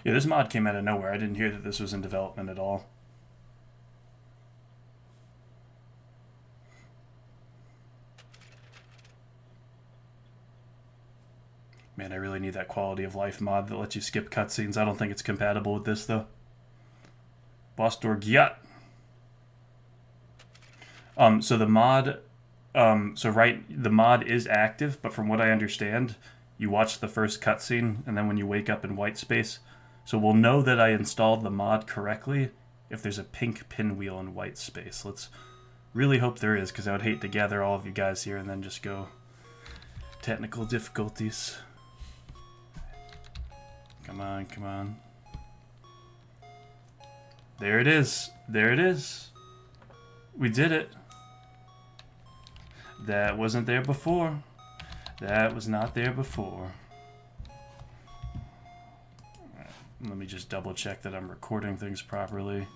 Yeah, this mod came out of nowhere. I didn't hear that this was in development at all. Man, I really need that quality of life mod that lets you skip cutscenes. I don't think it's compatible with this, though. Boss door Gyat. So the mod... the mod is active, but from what I understand, you watch the first cutscene, and then when you wake up in white space... So we'll know that I installed the mod correctly if there's a pink pinwheel in white space. Let's really hope there is, because I would hate to gather all of you guys here and then just go... Technical difficulties. Come on, come on. There it is. There it is. We did it. That wasn't there before. That was not there before. Let me just double check that I'm recording things properly.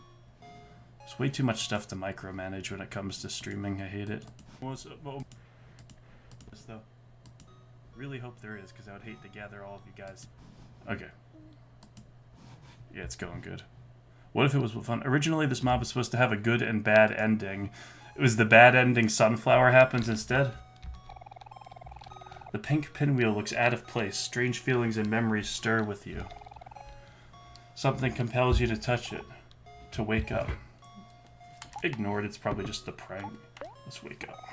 There's way too much stuff to micromanage when it comes to streaming. I hate it. What's up? Though. Really hope there is, because I would hate to gather all of you guys. Okay. Yeah, it's going good. What if it was fun? Originally, this mod was supposed to have a good and bad ending. It was the bad ending sunflower happens instead. The pink pinwheel looks out of place. Strange feelings and memories stir with you. Something compels you to touch it. To wake up. Ignore it, it's probably just a prank. Let's wake up.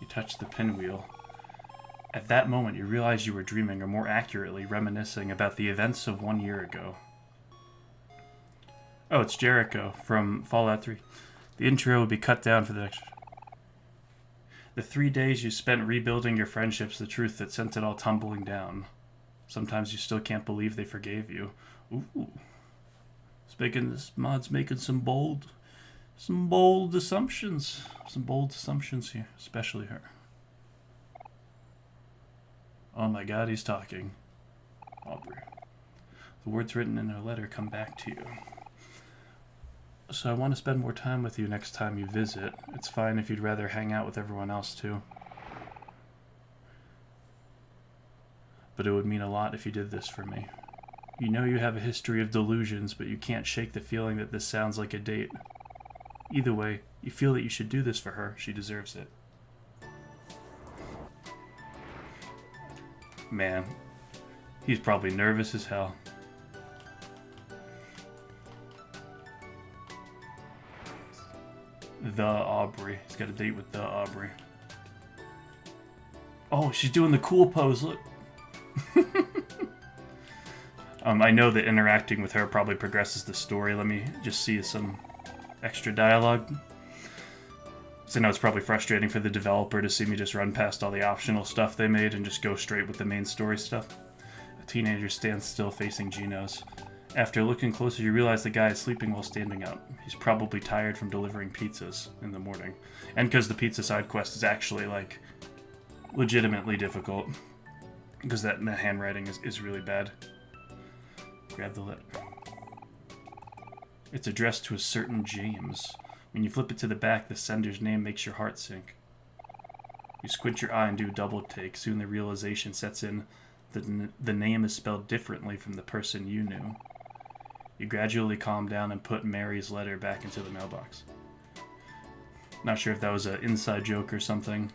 You touch the pinwheel. At that moment, you realize you were dreaming, or more accurately, reminiscing about the events of 1 year ago. Oh, it's Jericho from Fallout 3. The intro would be cut down for the next... The 3 days you spent rebuilding your friendships, the truth that sent it all tumbling down. Sometimes you still can't believe they forgave you. Ooh. This mod's making some bold assumptions. Some bold assumptions here, especially her. Oh my god, he's talking. Aubrey. The words written in her letter come back to you. So I want to spend more time with you next time you visit. It's fine if you'd rather hang out with everyone else too. But it would mean a lot if you did this for me. You know you have a history of delusions, but you can't shake the feeling that this sounds like a date. Either way, you feel that you should do this for her. She deserves it. Man, he's probably nervous as hell. The Aubrey. He's got a date with the Aubrey. Oh, she's doing the cool pose, look. I know that interacting with her probably progresses the story. Let me just see some extra dialogue. So I know it's probably frustrating for the developer to see me just run past all the optional stuff they made and just go straight with the main story stuff. A teenager stands still facing Geno's. After looking closer, you realize the guy is sleeping while standing up. He's probably tired from delivering pizzas in the morning. And because the pizza side quest is actually, like, legitimately difficult. Because that handwriting is really bad. Grab the letter. It's addressed to a certain James. When you flip it to the back, the sender's name makes your heart sink. You squint your eye and do a double take. Soon the realization sets in that the name is spelled differently from the person you knew. You gradually calm down and put Mary's letter back into the mailbox. Not sure if that was an inside joke or something.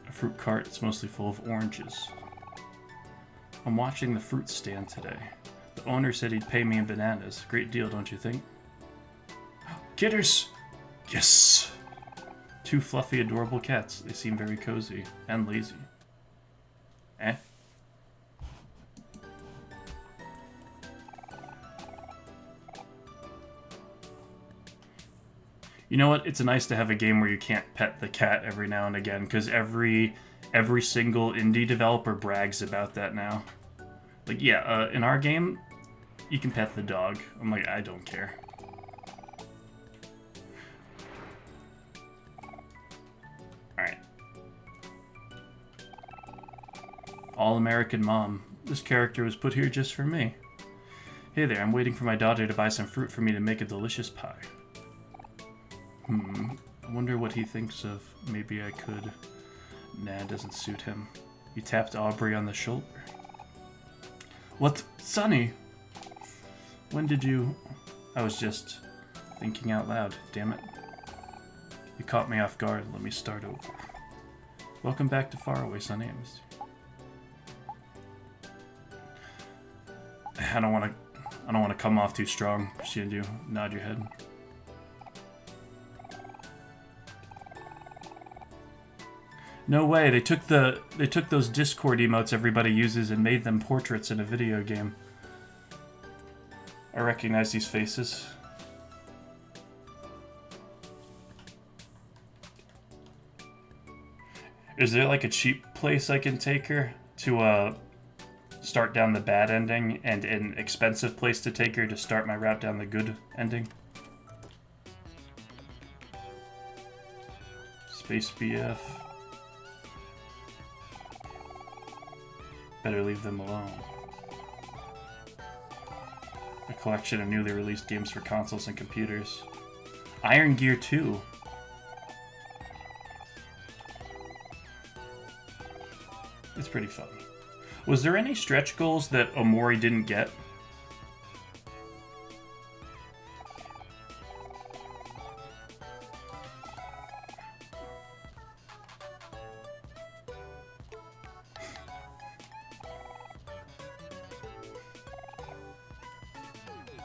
A fruit cart, it's mostly full of oranges. I'm watching the fruit stand today. The owner said he'd pay me in bananas. Great deal, don't you think? Kitters! Yes! 2 fluffy, adorable cats. They seem very cozy and lazy. Eh? You know what? It's nice to have a game where you can't pet the cat every now and again, because every single indie developer brags about that now. Like, yeah, in our game, you can pet the dog. I'm like, I don't care. Alright. All-American Mom. This character was put here just for me. Hey there, I'm waiting for my daughter to buy some fruit for me to make a delicious pie. I wonder what he thinks of. Maybe I could. Nah, it doesn't suit him. You tapped Aubrey on the shoulder. What? Sonny? When did you... I was just thinking out loud, damn it. You caught me off guard. Let me start over. Welcome back to Faraway, Sonny. I don't want to come off too strong. She and you nod your head. No way, they took those Discord emotes everybody uses and made them portraits in a video game. I recognize these faces. Is there like a cheap place I can take her to start down the bad ending, and an expensive place to take her to start my route down the good ending? Space BF. Better leave them alone. A collection of newly released games for consoles and computers. Iron Gear 2. It's pretty fun. Was there any stretch goals that Omori didn't get?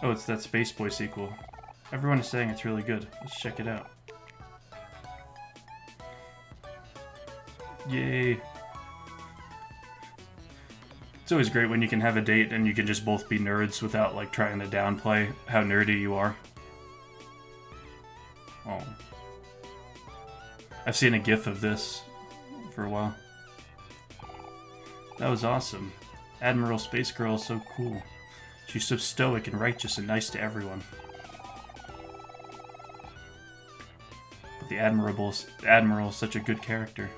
Oh, it's that Space Boy sequel. Everyone is saying it's really good. Let's check it out. Yay. It's always great when you can have a date and you can just both be nerds without like trying to downplay how nerdy you are. Oh. I've seen a GIF of this for a while. That was awesome. Admiral Space Girl is so cool. She's so stoic and righteous and nice to everyone. But the Admiral is such a good character.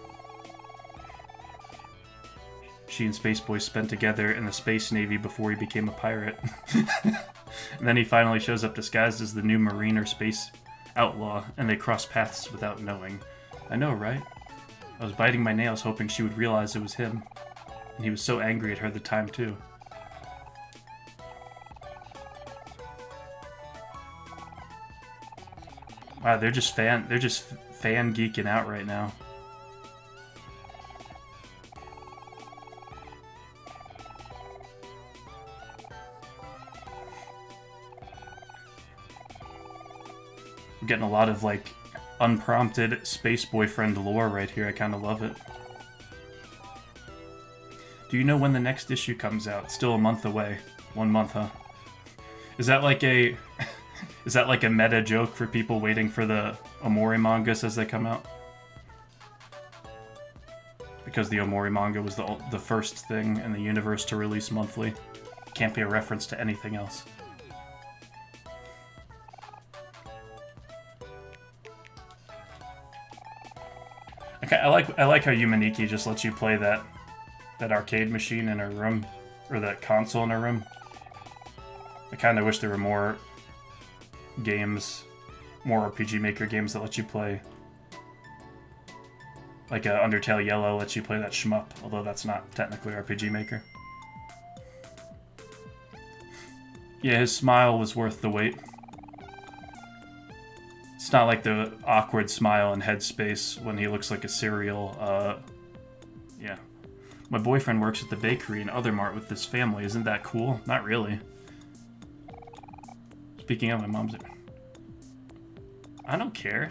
She and Space Boy spent together in the Space Navy before he became a pirate. And then he finally shows up disguised as the new Marine or Space outlaw, and they cross paths without knowing. I know, right? I was biting my nails hoping she would realize it was him. And he was so angry at her at the time, too. Wow, they're just fan geeking out right now. I'm getting a lot of like unprompted space boyfriend lore right here. I kind of love it. Do you know when the next issue comes out? Still a month away. 1 month, huh? Is that like a Is that like a meta joke for people waiting for the Omori mangas as they come out? Because the Omori manga was the first thing in the universe to release monthly. Can't be a reference to anything else. Okay, I like how Yumaniki just lets you play that arcade machine in her room, or that console in her room. I kind of wish there were more games, more RPG Maker games that let you play. Like Undertale Yellow lets you play that shmup, although that's not technically RPG Maker. Yeah, his smile was worth the wait. It's not like the awkward smile in Headspace when he looks like a cereal. Yeah. My boyfriend works at the bakery and Other Mart with his family. Isn't that cool? Not really. Speaking of, my mom's... I don't care.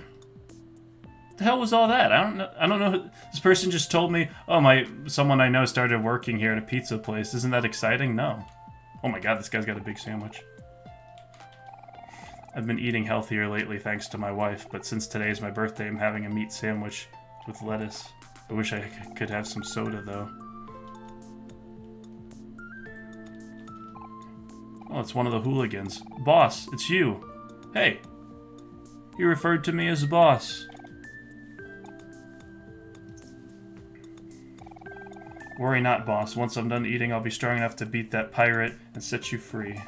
What the hell was all that? I don't know. This person just told me, oh, someone I know started working here at a pizza place. Isn't that exciting? No. Oh my god, this guy's got a big sandwich. I've been eating healthier lately thanks to my wife, but since today's my birthday, I'm having a meat sandwich with lettuce. I wish I could have some soda, though. Oh, it's one of the hooligans. Boss, it's you. Hey. You referred to me as boss. Worry not, boss. Once I'm done eating, I'll be strong enough to beat that pirate and set you free.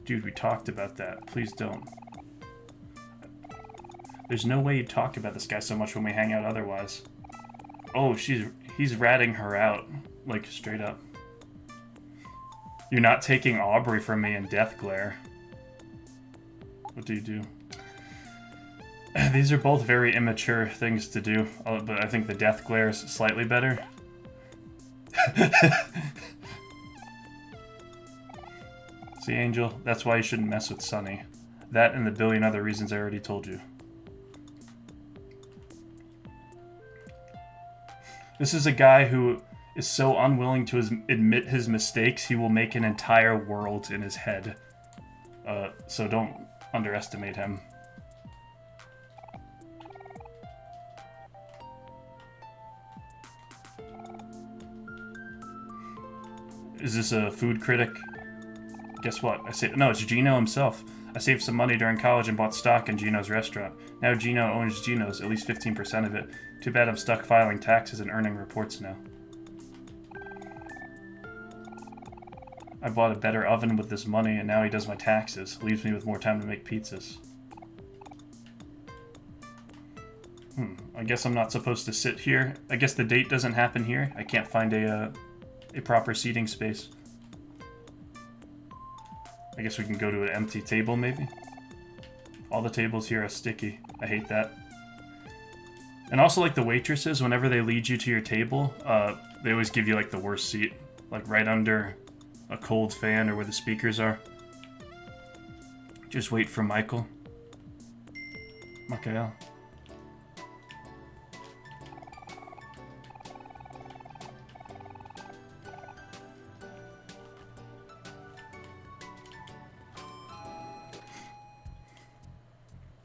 Dude, we talked about that. Please don't. There's no way you'd talk about this guy so much when we hang out otherwise. Oh, he's ratting her out. Like, straight up. You're not taking Aubrey from me in Death Glare. What do you do? These are both very immature things to do, but I think the Death Glare is slightly better. See, Angel? That's why you shouldn't mess with Sunny. That and the billion other reasons I already told you. This is a guy who is so unwilling to admit his mistakes, he will make an entire world in his head. So don't underestimate him. Is this a food critic? Guess what? No, it's Gino himself. I saved some money during college and bought stock in Gino's restaurant. Now Gino owns Gino's, at least 15% of it. Too bad I'm stuck filing taxes and earning reports now. I bought a better oven with this money, and now he does my taxes. Leaves me with more time to make pizzas. I guess I'm not supposed to sit here. I guess the date doesn't happen here. I can't find a proper seating space. I guess we can go to an empty table, maybe? All the tables here are sticky. I hate that. And also, like, the waitresses, whenever they lead you to your table, they always give you, like, the worst seat. Like, right under a cold fan or where the speakers are. Just wait for Michael. Michael.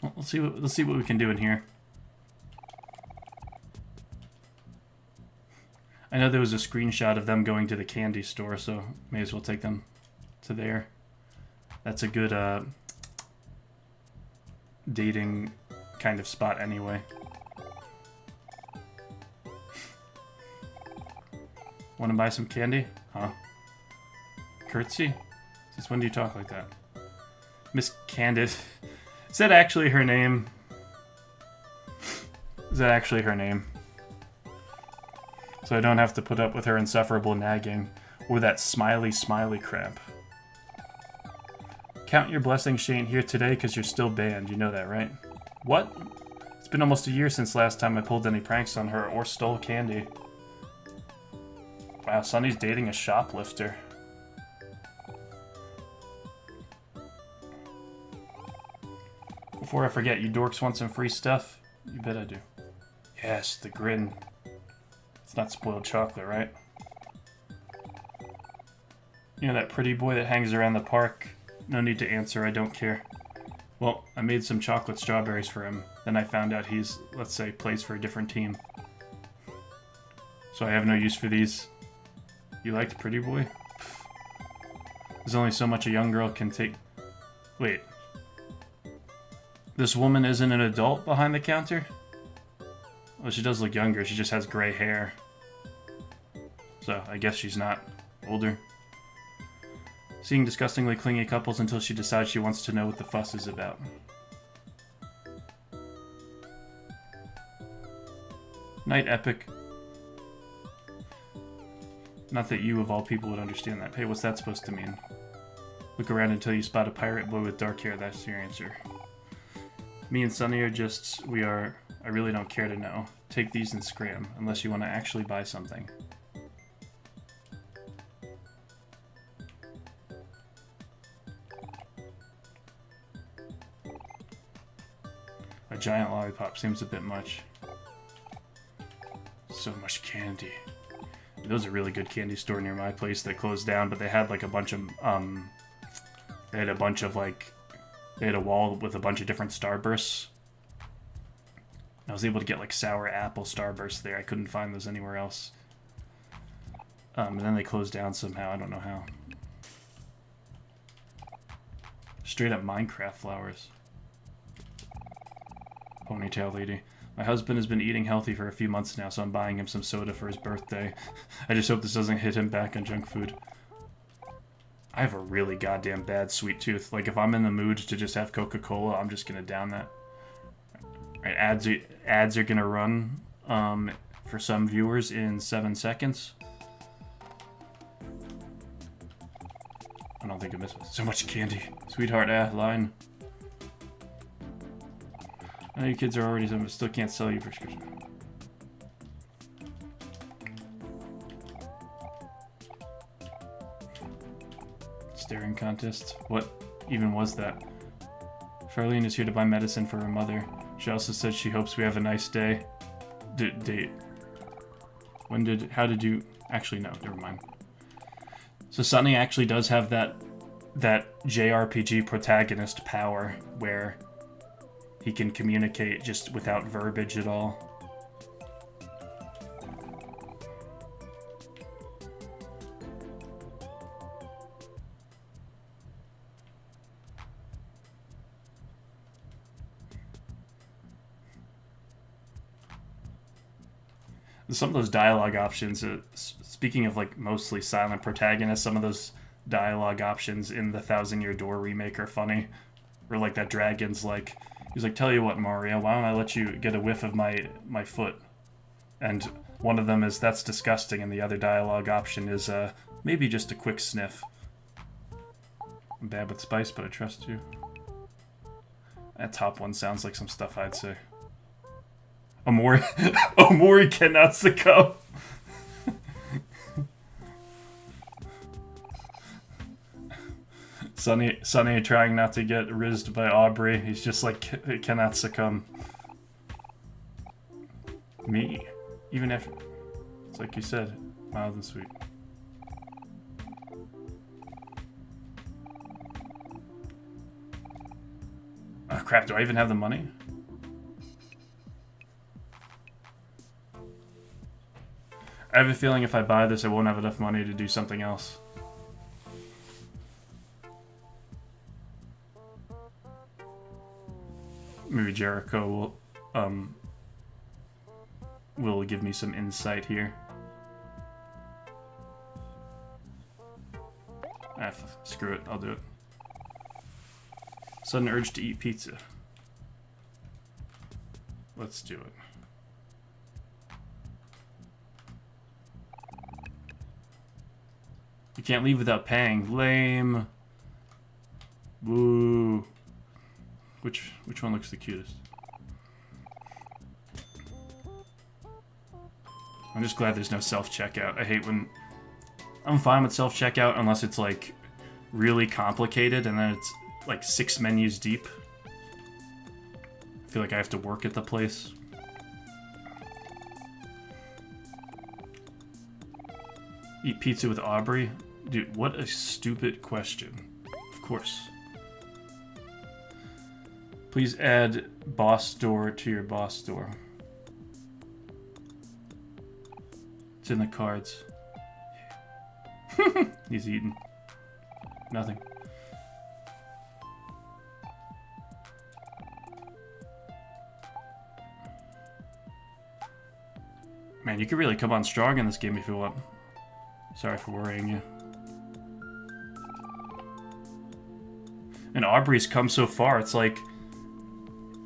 Well, let's see what we can do in here. I know there was a screenshot of them going to the candy store, so may as well take them to there. That's a good dating kind of spot anyway. Want to buy some candy? Huh? Curtsy? Since when do you talk like that? Miss Candace. Is that actually her name? Is that actually her name? So I don't have to put up with her insufferable nagging or that smiley crap. Count your blessings she ain't here today because you're still banned. You know that, right? What? It's been almost a year since last time I pulled any pranks on her or stole candy. Wow, Sunny's dating a shoplifter. Before I forget, you dorks want some free stuff? You bet I do. Yes, the grin. It's not spoiled chocolate, right? You know that pretty boy that hangs around the park? No need to answer, I don't care. Well, I made some chocolate strawberries for him. Then I found out he's, let's say, plays for a different team. So I have no use for these. You liked pretty boy? Pfft. There's only so much a young girl can take... Wait. This woman isn't an adult behind the counter? Well, she does look younger, she just has gray hair. So, I guess she's not older. Seeing disgustingly clingy couples until she decides she wants to know what the fuss is about. Night Epic. Not that you, of all people, would understand that. Hey, what's that supposed to mean? Look around until you spot a pirate boy with dark hair, that's your answer. Me and Sunny are just... I really don't care to know. Take these and scram, unless you want to actually buy something. A giant lollipop seems a bit much. So much candy. There was a really good candy store near my place that closed down, but they had like a bunch of, they had a wall with a bunch of different Starbursts. I was able to get like sour apple Starbursts there. I couldn't find those anywhere else. And then they closed down somehow. I don't know how. Straight up Minecraft flowers. Ponytail lady. My husband has been eating healthy for a few months now, so I'm buying him some soda for his birthday. I just hope this doesn't hit him back on junk food. I have a really goddamn bad sweet tooth. Like, if I'm in the mood to just have Coca-Cola, I'm just gonna down that. Right, ads are gonna run for some viewers in 7 seconds. I don't think I missed so much candy. Sweetheart, line. I know you kids are already some, but still can't sell you prescription. Staring contest. What even was that? Charlene is here to buy medicine for her mother. She also said she hopes we have a nice day. Date. How did you... Actually, no, never mind. So Sunny actually does have that JRPG protagonist power where he can communicate just without verbiage at all. Some of those dialogue options, speaking of like mostly silent protagonists, some of those dialogue options in the Thousand Year Door remake are funny. Or like that dragon's like, he's like, tell you what, Mario, why don't I let you get a whiff of my foot? And one of them is, that's disgusting, and the other dialogue option is, maybe just a quick sniff. I'm bad with spice, but I trust you. That top one sounds like some stuff I'd say. Omori cannot succumb. Sunny trying not to get rizzed by Aubrey. He's just like, it cannot succumb. Me. Even after... It's like you said, mild and sweet. Oh crap, do I even have the money? I have a feeling if I buy this, I won't have enough money to do something else. Maybe Jericho will give me some insight here. Screw it, I'll do it. Sudden urge to eat pizza. Let's do it. You can't leave without paying. Lame. Woo. Which one looks the cutest? I'm just glad there's no self-checkout. I hate when... I'm fine with self-checkout unless it's like really complicated and then it's like 6 menus deep. I feel like I have to work at the place. Eat pizza with Aubrey? Dude, what a stupid question. Of course. Please add boss door to your boss door. It's in the cards. He's eating. Nothing. Man, you could really come on strong in this game if you want. Sorry for worrying you. And Aubrey's come so far, it's like...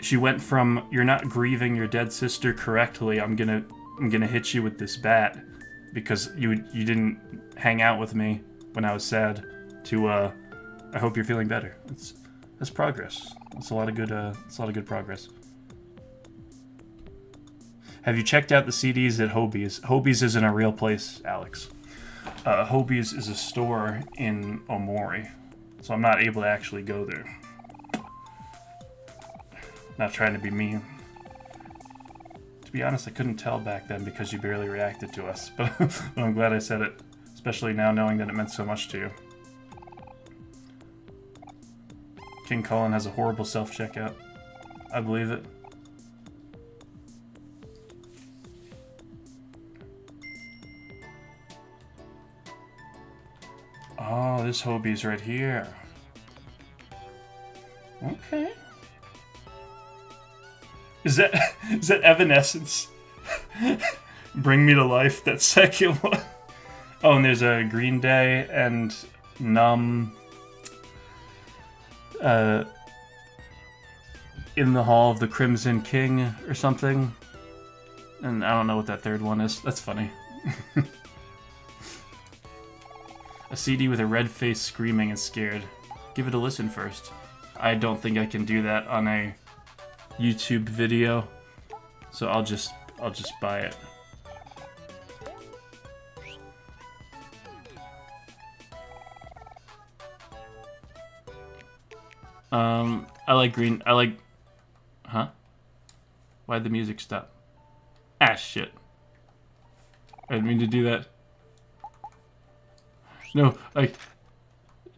She went from, you're not grieving your dead sister correctly, I'm gonna hit you with this bat because you didn't hang out with me when I was sad, to I hope you're feeling better. That's progress. That's a lot of good progress. Have you checked out the CDs at Hobie's? Hobie's isn't a real place, Alex. Hobie's is a store in Omori, so I'm not able to actually go there. Not trying to be mean. To be honest, I couldn't tell back then because you barely reacted to us, but I'm glad I said it, especially now knowing that it meant so much to you. King Cullen has a horrible self-checkout. I believe it. Oh, this Hobie's right here. Okay. Is that Evanescence? Bring Me to Life, that second one. Oh, and there's a Green Day and Numb. In the Hall of the Crimson King or something. And I don't know what that third one is. That's funny. A CD with a red face screaming and scared. Give it a listen first. I don't think I can do that on a YouTube video, so I'll just buy it. I like green. I like. Huh? Why'd the music stop? Ah, shit. I didn't mean to do that. No, the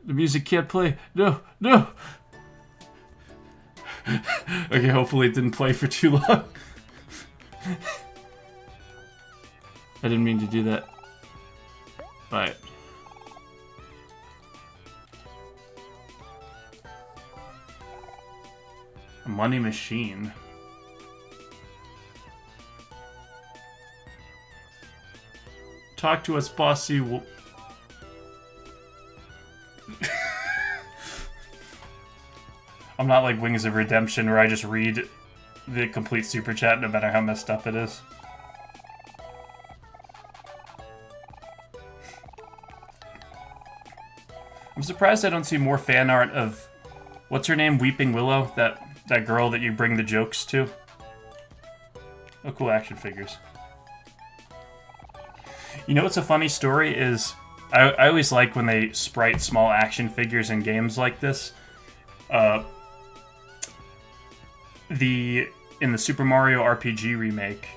music can't play. No, no. Okay, hopefully it didn't play for too long. I didn't mean to do that. But a money machine. Talk to us, bossy. I'm not like Wings of Redemption where I just read the complete super chat no matter how messed up it is. I'm surprised I don't see more fan art of what's her name, Weeping Willow, that girl that you bring the jokes to. Oh, cool action figures. You know what's a funny story is I always like when they sprite small action figures in games like this. In the Super Mario RPG remake,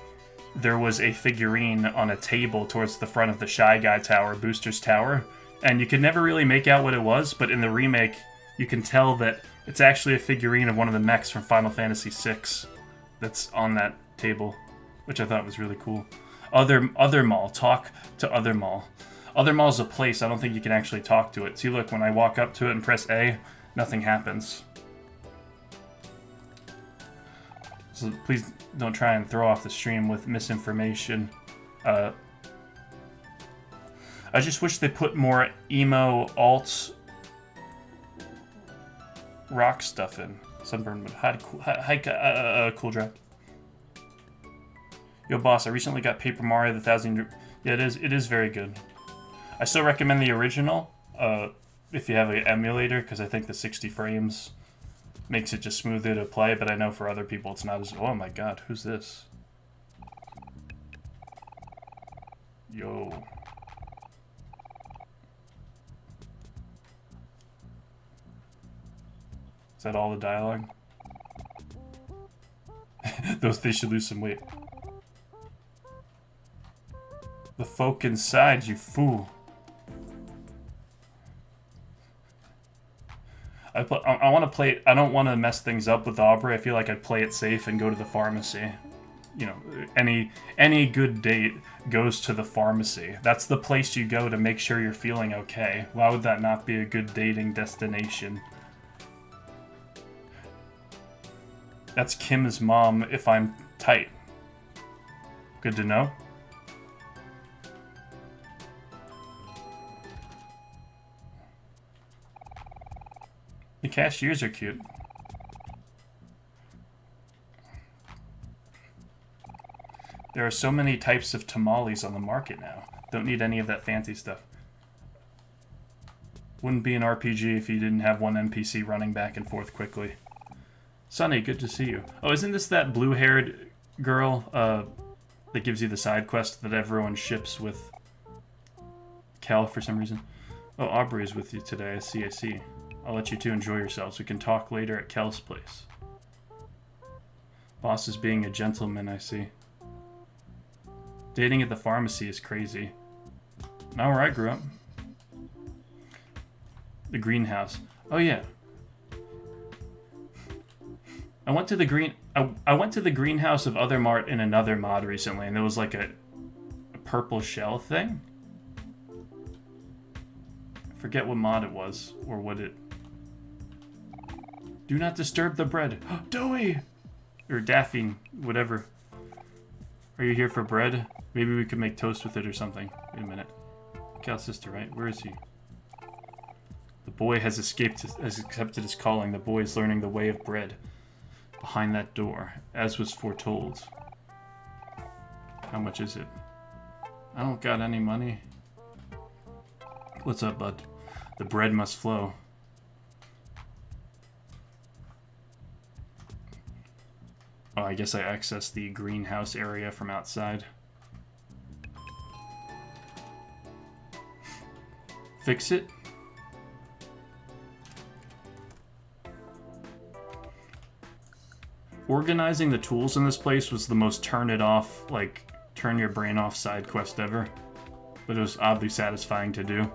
there was a figurine on a table towards the front of the Shy Guy Tower, Booster's Tower, and you could never really make out what it was, but in the remake, you can tell that it's actually a figurine of one of the mechs from Final Fantasy VI that's on that table, which I thought was really cool. Other Mall. Talk to Other Mall. Other Mall's a place. I don't think you can actually talk to it. See, look, when I walk up to it and press A, nothing happens. So please don't try and throw off the stream with misinformation. I just wish they put more emo alt rock stuff in. Sunburn would hi, cool drop. Yo, boss, I recently got Paper Mario the Thousand. Yeah, it is very good. I still recommend the original if you have an emulator, because I think the 60 frames makes it just smoother to play, but I know for other people it's not as... Oh my god, who's this? Yo. Is that all the dialogue? They should lose some weight. The folk inside, you fool. I want to play... I don't want to mess things up with Aubrey. I feel like I'd play it safe and go to the pharmacy. You know, any good date goes to the pharmacy. That's the place you go to make sure you're feeling okay. Why would that not be a good dating destination? That's Kim's mom if I'm tight. Good to know. The cashiers are cute. There are so many types of tamales on the market now. Don't need any of that fancy stuff. Wouldn't be an RPG if you didn't have one NPC running back and forth quickly. Sunny, good to see you. Oh, isn't this that blue-haired girl that gives you the side quest that everyone ships with Cal for some reason? Oh, Aubrey is with you today. I see. I'll let you two enjoy yourselves. We can talk later at Kel's place. Boss is being a gentleman, I see. Dating at the pharmacy is crazy. Not where I grew up. The greenhouse. Oh yeah. I went to the greenhouse of Other Mart in another mod recently, and there was like a purple shell thing. I forget what mod it was, or what it... Do not disturb the bread. Doughy! Or Daffy, whatever. Are you here for bread? Maybe we could make toast with it or something. Wait a minute. Cal's sister, right? Where is he? The boy has accepted his calling. The boy is learning the way of bread. Behind that door, as was foretold. How much is it? I don't got any money. What's up, bud? The bread must flow. Oh, I guess I accessed the greenhouse area from outside. Fix it? Organizing the tools in this place was the most turn it off, like, turn your brain off side quest ever. But it was oddly satisfying to do.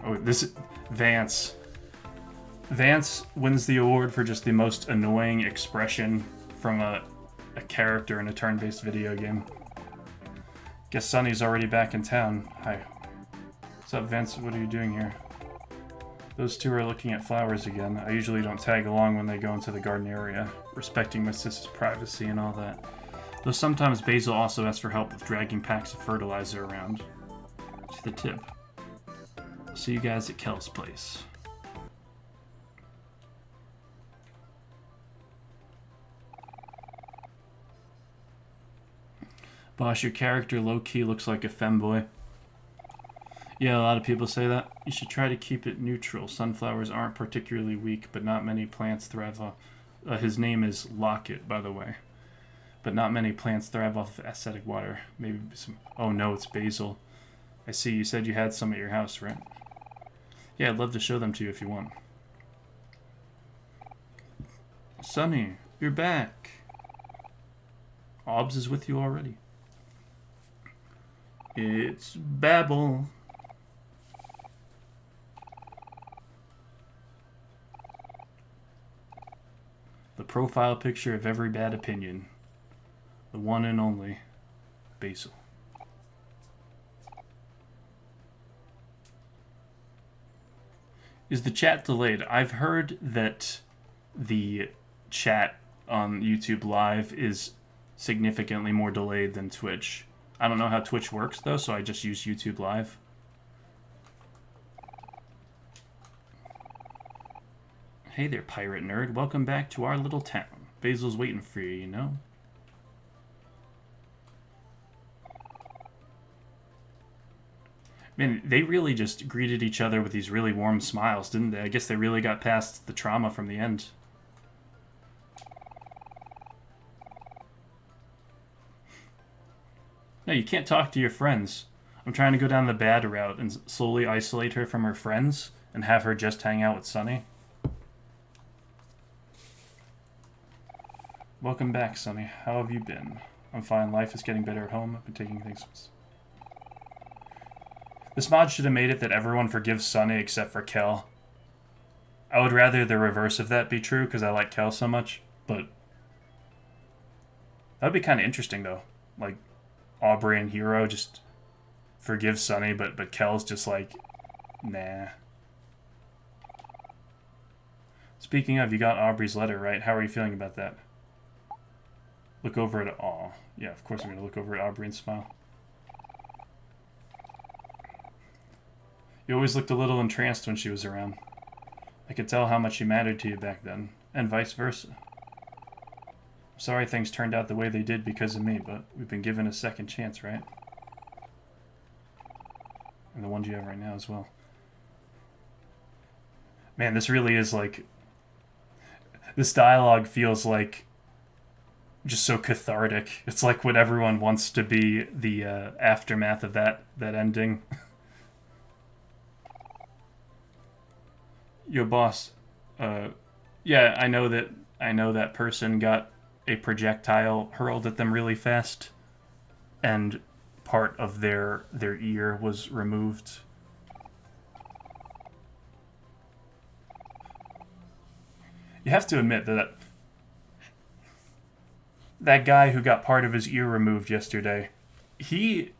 Oh, this... Vance. Vance wins the award for just the most annoying expression from a character in a turn-based video game. Guess Sunny's already back in town. Hi. What's up, Vance? What are you doing here? Those two are looking at flowers again. I usually don't tag along when they go into the garden area, respecting my sister's privacy and all that. Though sometimes Basil also asks for help with dragging packs of fertilizer around. To the tip. I'll see you guys at Kel's place. Boss, your character low-key looks like a femboy. Yeah, a lot of people say that. You should try to keep it neutral. Sunflowers aren't particularly weak, but not many plants thrive off... his name is Lockett, by the way. But not many plants thrive off of acidic water. Maybe some... Oh no, it's basil. I see, you said you had some at your house, right? Yeah, I'd love to show them to you if you want. Sunny, you're back. Obbs is with you already. It's Babel. The profile picture of every bad opinion. The one and only Basil. Is the chat delayed? I've heard that the chat on YouTube Live is significantly more delayed than Twitch. I don't know how Twitch works though, so I just use YouTube Live. Hey there, pirate nerd. Welcome back to our little town. Basil's waiting for you, you know? Man, they really just greeted each other with these really warm smiles, didn't they? I guess they really got past the trauma from the end. No, you can't talk to your friends. I'm trying to go down the bad route and slowly isolate her from her friends and have her just hang out with Sunny. Welcome back, Sunny. How have you been? I'm fine. Life is getting better at home. I've been taking things... This mod should have made it that everyone forgives Sunny except for Kel. I would rather the reverse of that be true because I like Kel so much, but... That would be kind of interesting, though. Like, Aubrey and Hero just forgive Sunny, but Kel's just like, nah. Speaking of, you got Aubrey's letter, right? How are you feeling about that? Look over at... Aw. Yeah, of course I'm going to look over at Aubrey and smile. You always looked a little entranced when she was around. I could tell how much she mattered to you back then, and vice versa. I'm sorry things turned out the way they did because of me, but we've been given a second chance, right? And the ones you have right now as well. Man, this really is like... This dialogue feels like just so cathartic. It's like what everyone wants to be the aftermath of that ending. Yo, boss. Yeah, I know that person got a projectile hurled at them really fast, and part of their ear was removed. You have to admit that guy who got part of his ear removed yesterday, he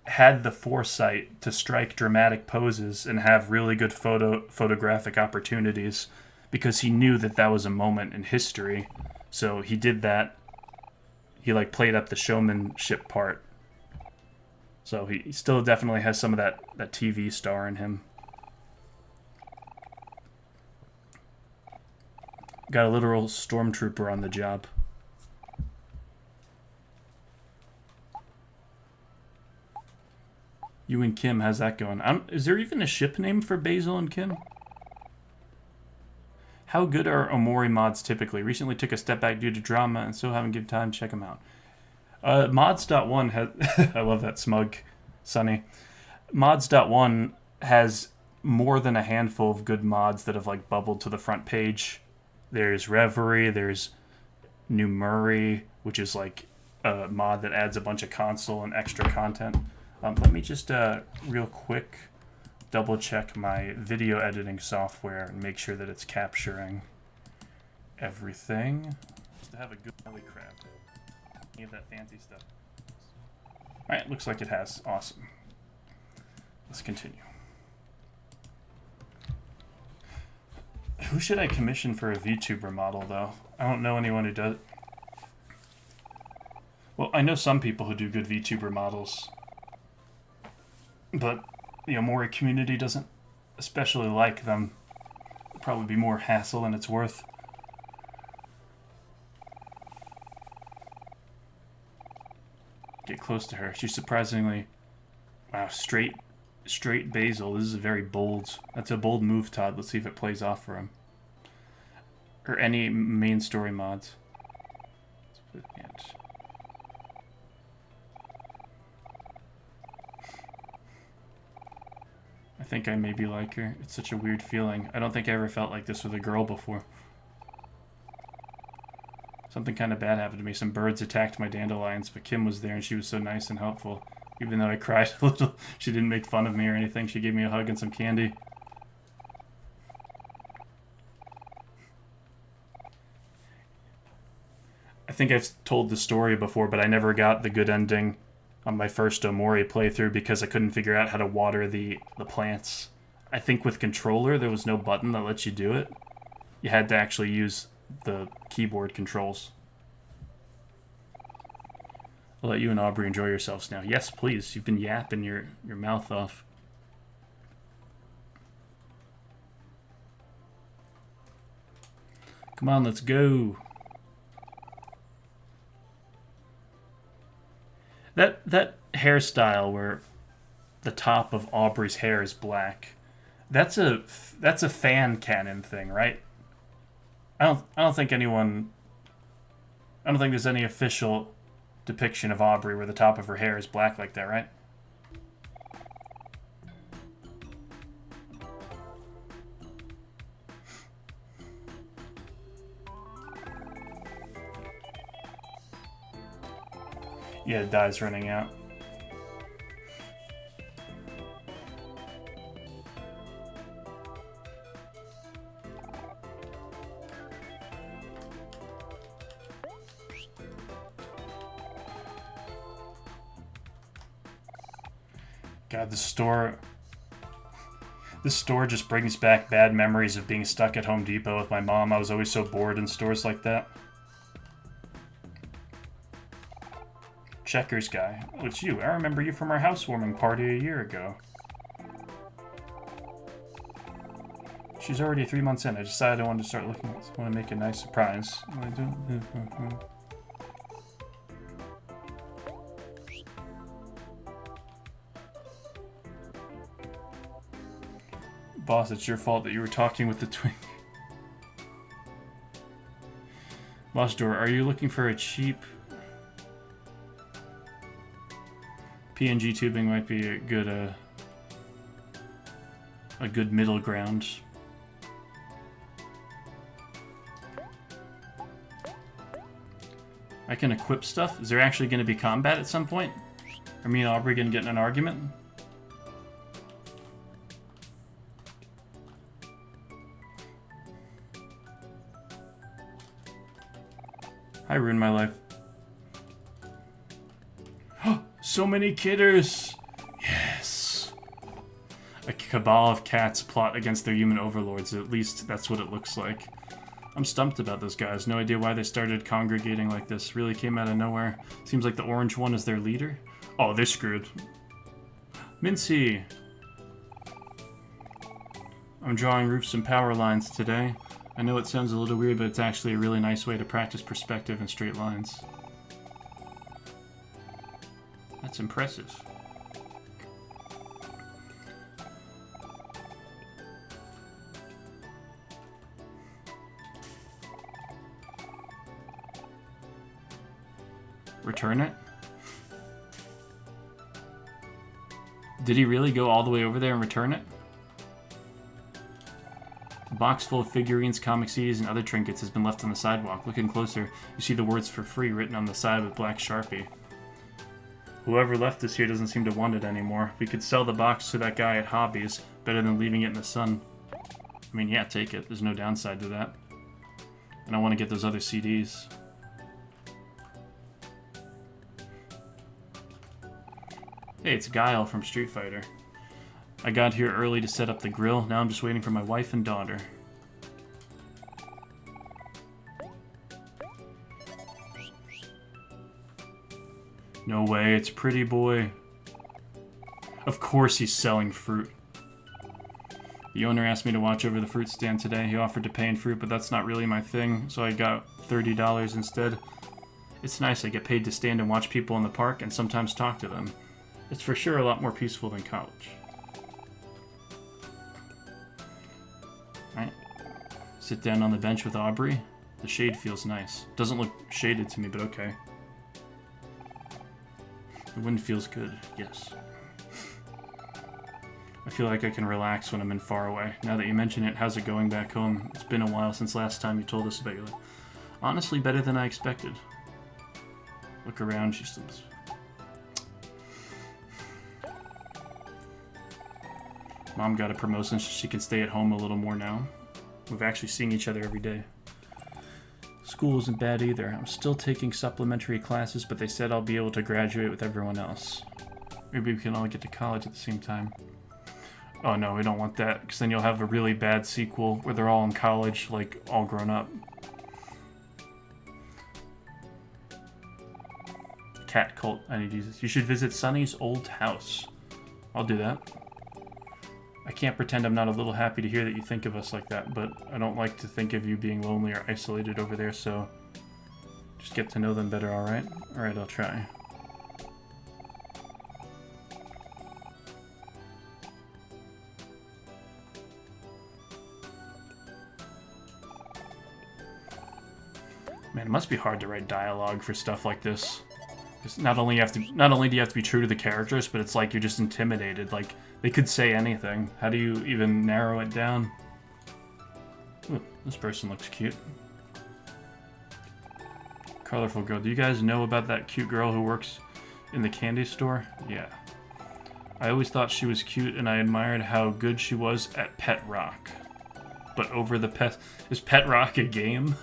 had the foresight to strike dramatic poses and have really good photographic opportunities because he knew that was a moment in history. So he did that. He like played up the showmanship part. So he still definitely has some of that TV star in him. Got a literal stormtrooper on the job. You and Kim, how's that going? Is there even a ship name for Basil and Kim? How good are OMORI mods typically? Recently took a step back due to drama and still haven't given time to check them out. Mods.1 has... I love that smug, Sunny. Mods.1 has more than a handful of good mods that have like bubbled to the front page. There's Reverie, there's New Murray, which is like a mod that adds a bunch of console and extra content. Let me just real quick double check my video editing software and make sure that it's capturing everything. Just to have a good belly crab. Any of that fancy stuff. Alright, looks like it has. Awesome. Let's continue. Who should I commission for a VTuber model, though? I don't know anyone who does. Well, I know some people who do good VTuber models. But the OMORI community doesn't especially like them. It'll probably be more hassle than it's worth. Get close to her. She's surprisingly... Wow, straight Basil. This is a very bold... That's a bold move, Todd. Let's see if it plays off for him. Or any main story mods. I think I maybe like her. It's such a weird feeling. I don't think I ever felt like this with a girl before. Something kind of bad happened to me. Some birds attacked my dandelions, but Kim was there and she was so nice and helpful. Even though I cried a little, she didn't make fun of me or anything. She gave me a hug and some candy. I think I've told the story before, but I never got the good ending on my first OMORI playthrough because I couldn't figure out how to water the plants. I think with controller, there was no button that lets you do it. You had to actually use the keyboard controls. I'll let you and Aubrey enjoy yourselves now. Yes, please. You've been yapping your mouth off. Come on, let's go. That hairstyle where the top of Aubrey's hair is black, that's a fan canon thing, right? I don't think there's any official depiction of Aubrey where the top of her hair is black like that, right? Yeah, dye's running out. God, the store just brings back bad memories of being stuck at Home Depot with my mom. I was always so bored in stores like that. Checkers guy. Oh, it's you. I remember you from our housewarming party a year ago. She's already 3 months in. I decided I wanted to start looking. I want to make a nice surprise. Boss, it's your fault that you were talking with the twink. Boss Door, are you looking for a cheap... PNG tubing might be a good middle ground. I can equip stuff? Is there actually going to be combat at some point? Are me and Aubrey going to get in an argument? I ruined my life. So many kidders! Yes! A cabal of cats plot against their human overlords. At least that's what it looks like. I'm stumped about those guys. No idea why they started congregating like this. Really came out of nowhere. Seems like the orange one is their leader. Oh, they're screwed. Mincy! I'm drawing roofs and power lines today. I know it sounds a little weird, but it's actually a really nice way to practice perspective and straight lines. That's impressive. Return it? Did he really go all the way over there and return it? A box full of figurines, comic CDs, and other trinkets has been left on the sidewalk. Looking closer, you see the words "for free" written on the side with black Sharpie. Whoever left this here doesn't seem to want it anymore. We could sell the box to that guy at Hobbies. Better than leaving it in the sun. I mean, yeah, take it. There's no downside to that. And I want to get those other CDs. Hey, it's Guile from Street Fighter. I got here early to set up the grill. Now I'm just waiting for my wife and daughter. No way, it's Pretty Boy. Of course he's selling fruit. The owner asked me to watch over the fruit stand today. He offered to pay in fruit, but that's not really my thing, so I got $30 instead. It's nice, I get paid to stand and watch people in the park and sometimes talk to them. It's for sure a lot more peaceful than college. Alright. Sit down on the bench with Aubrey. The shade feels nice. Doesn't look shaded to me, but okay. The wind feels good, yes. I feel like I can relax when I'm in far away. Now that you mention it, how's it going back home? It's been a while since last time you told us about your life. Honestly, better than I expected. Look around, she still... Mom got a promotion so she can stay at home a little more now. We've actually seen each other every day. School isn't bad either. I'm still taking supplementary classes, but they said I'll be able to graduate with everyone else. Maybe we can all get to college at the same time. Oh no, we don't want that, because then you'll have a really bad sequel where they're all in college, like, all grown up. Cat cult, I need to use this. You should visit Sunny's old house. I'll do that. I can't pretend I'm not a little happy to hear that you think of us like that, but I don't like to think of you being lonely or isolated over there, so just get to know them better, alright? Alright, I'll try. Man, it must be hard to write dialogue for stuff like this. Because not only do you have to be true to the characters, but it's like you're just intimidated. Like, they could say anything. How do you even narrow it down? Ooh, this person looks cute. Colorful girl. Do you guys know about that cute girl who works in the candy store? Yeah. I always thought she was cute, and I admired how good she was at Pet Rock. But over the past... Is Pet Rock a game?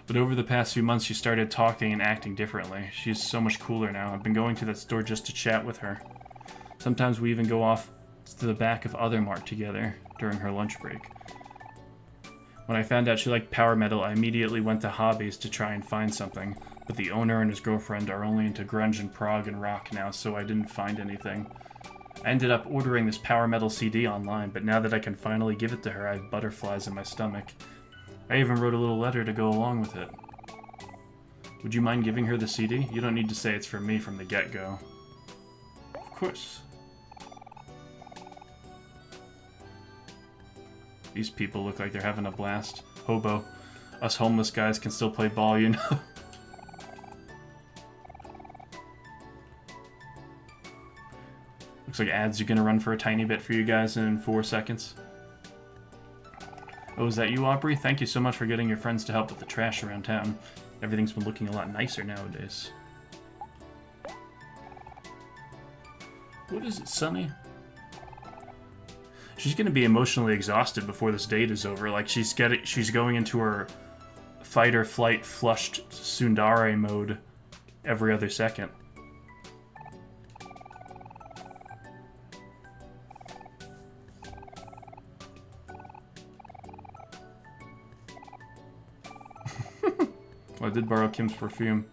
But over the past few months, she started talking and acting differently. She's so much cooler now. I've been going to that store just to chat with her. Sometimes we even go off to the back of Other Mart together during her lunch break. When I found out she liked power metal, I immediately went to Hobbies to try and find something. But the owner and his girlfriend are only into grunge and prog and rock now, so I didn't find anything. I ended up ordering this power metal CD online, but now that I can finally give it to her, I have butterflies in my stomach. I even wrote a little letter to go along with it. Would you mind giving her the CD? You don't need to say it's for me from the get-go. Of course. These people look like they're having a blast. Hobo. Us homeless guys can still play ball, you know? Looks like ads are gonna run for a tiny bit for you guys in 4 seconds. Oh, is that you, Aubrey? Thank you so much for getting your friends to help with the trash around town. Everything's been looking a lot nicer nowadays. What is it, Sunny? She's gonna be emotionally exhausted before this date is over. Like, she's going into her fight or flight flushed tsundere mode every other second. Well, I did borrow Kim's perfume.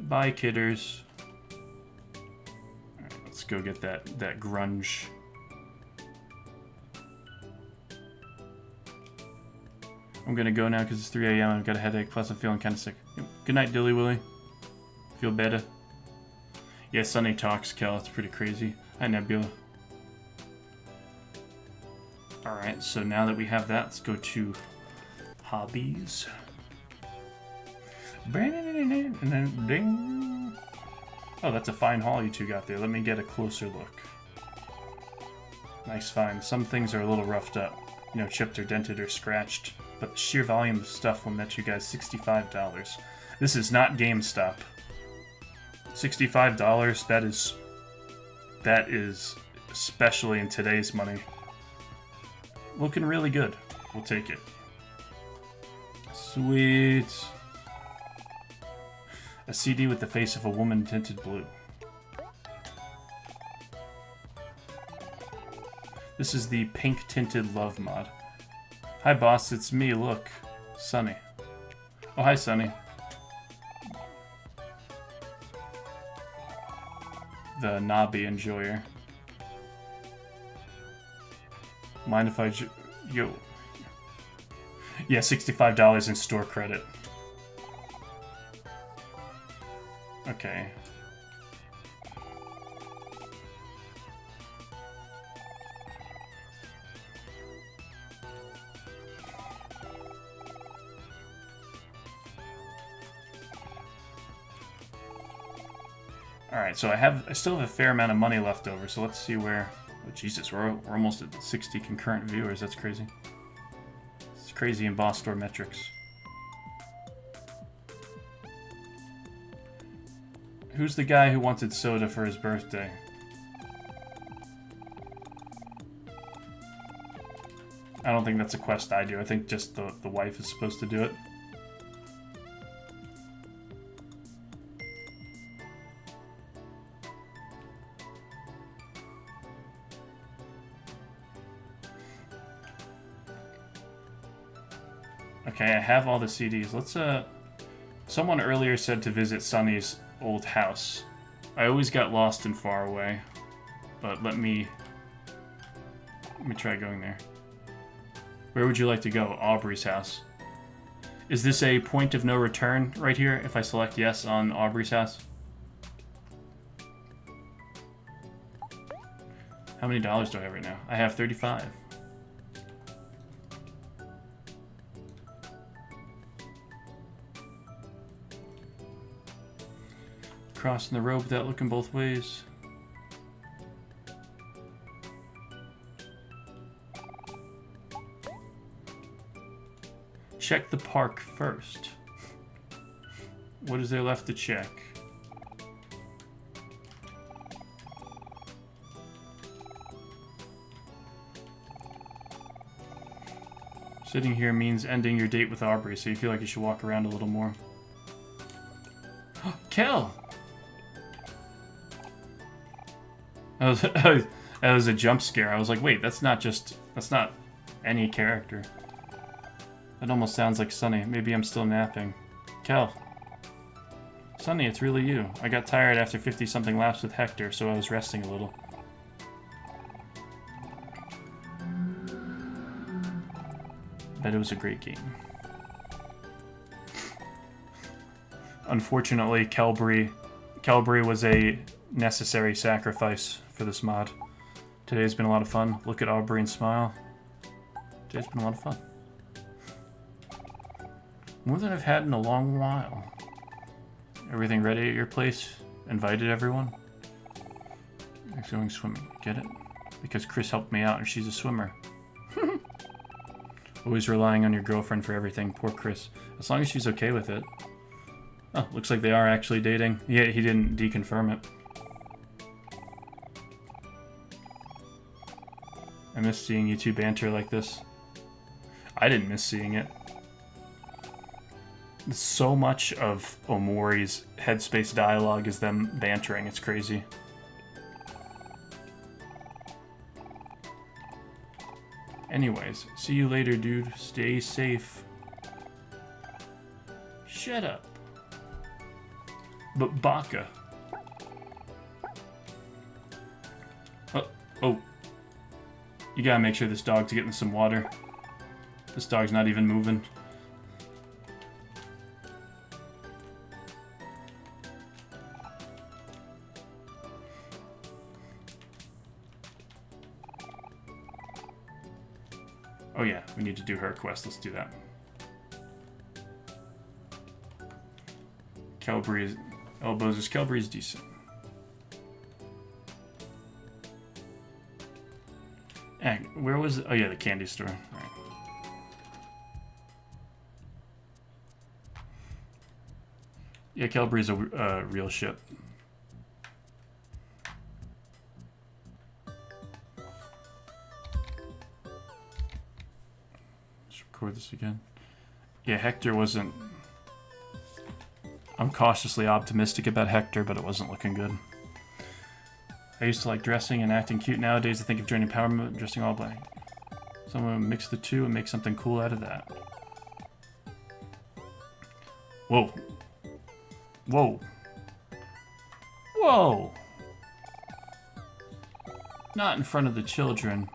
Bye, kidders. Alright, let's go get that grunge. I'm gonna go now because it's 3 a.m. I've got a headache, plus I'm feeling kind of sick. Good night, Dilly Willy. Feel better? Yeah, Sunny talks, Kel. It's pretty crazy. Hi, Nebula. Alright, so now that we have that, let's go to hobbies. Oh, that's a fine haul you two got there. Let me get a closer look. Nice find. Some things are a little roughed up. You know, chipped or dented or scratched. But the sheer volume of stuff will net you guys $65. This is not GameStop. $65, that is, especially in today's money, looking really good. We'll take it. Sweet. A CD with the face of a woman tinted blue. This is the pink tinted love mod. Hi boss, it's me, look. Sunny. Oh, hi Sunny. The knobby enjoyer. Mind if I yo. Yeah, $65 in store credit. Okay. Alright, so I still have a fair amount of money left over, so let's see where... Oh, Jesus, we're almost at 60 concurrent viewers, that's crazy. It's crazy in Boss Store metrics. Who's the guy who wanted soda for his birthday? I don't think that's a quest I do, I think just the wife is supposed to do it. Okay, I have all the CDs. Let's, someone earlier said to visit Sunny's old house. I always got lost and far away, but let me try going there. Where would you like to go? Aubrey's house. Is this a point of no return right here if I select yes on Aubrey's house? How many dollars do I have right now? I have 35. Crossing the road without looking both ways. Check the park first. What is there left to check? Sitting here means ending your date with Aubrey, so you feel like you should walk around a little more. Kel! That was a jump scare. I was like, wait, that's not any character. That almost sounds like Sunny. Maybe I'm still napping. Kel. Sunny, it's really you. I got tired after 50-something laps with Hector, so I was resting a little. Bet it was a great game. Unfortunately, Calbury was a necessary sacrifice for this mod. Today's been a lot of fun. Look at Aubrey and smile. Today's been a lot of fun. More than I've had in a long while. Everything ready at your place? Invited everyone? Next going swimming. Get it? Because Chris helped me out and she's a swimmer. Always relying on your girlfriend for everything. Poor Chris. As long as she's okay with it. Oh, looks like they are actually dating. Yeah, he didn't deconfirm it. I miss seeing you two banter like this. I didn't miss seeing it. So much of Omori's Headspace dialogue is them bantering. It's crazy. Anyways, see you later, dude. Stay safe. Shut up. But Baka. Oh. You gotta make sure this dog's getting some water. This dog's not even moving. Oh yeah, we need to do her quest. Let's do that. Calibre's elbows. Is Calibre's decent? Where was it? Oh yeah, the candy store. Right. Yeah, Calibre's a real ship. Let's record this again. Yeah, Hector wasn't... I'm cautiously optimistic about Hector, but it wasn't looking good. I used to like dressing and acting cute. Nowadays, I think of joining Power Mode, dressing all black. Someone mix the two and make something cool out of that. Whoa. Whoa. Whoa! Not in front of the children.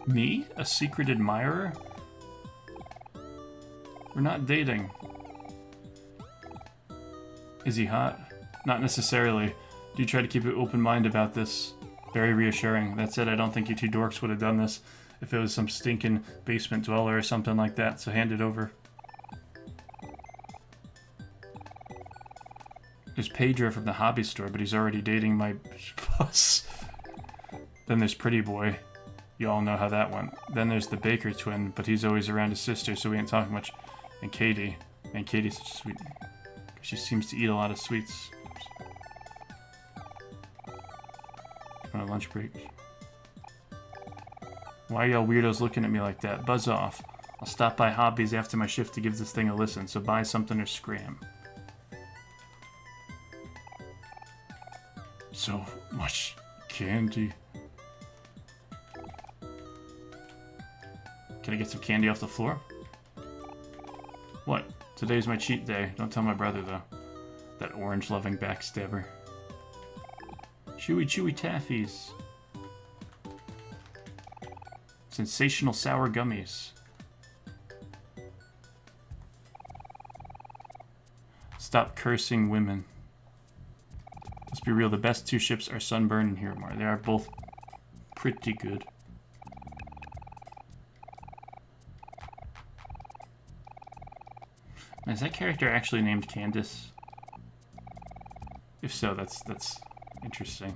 Me? A secret admirer? We're not dating. Is he hot? Not necessarily. Do you try to keep an open mind about this? Very reassuring. That said, I don't think you two dorks would have done this if it was some stinking basement dweller or something like that, so hand it over. There's Pedro from the hobby store, but he's already dating my boss. Then there's Pretty Boy. You all know how that went. Then there's the Baker twin, but he's always around his sister, so we ain't talking much. And Katie. Man, Katie's such a sweet... She seems to eat a lot of sweets. On a lunch break. Why are y'all weirdos looking at me like that? Buzz off. I'll stop by Hobbies after my shift to give this thing a listen, so buy something or scram. So much candy. Can I get some candy off the floor? What? Today's my cheat day. Don't tell my brother, though. That orange-loving backstabber. Chewy, chewy taffies. Sensational sour gummies. Stop cursing women. Let's be real, the best two ships are Sunbuuuuuurn and OMORI. They are both pretty good. Is that character actually named Candace? If so, that's interesting.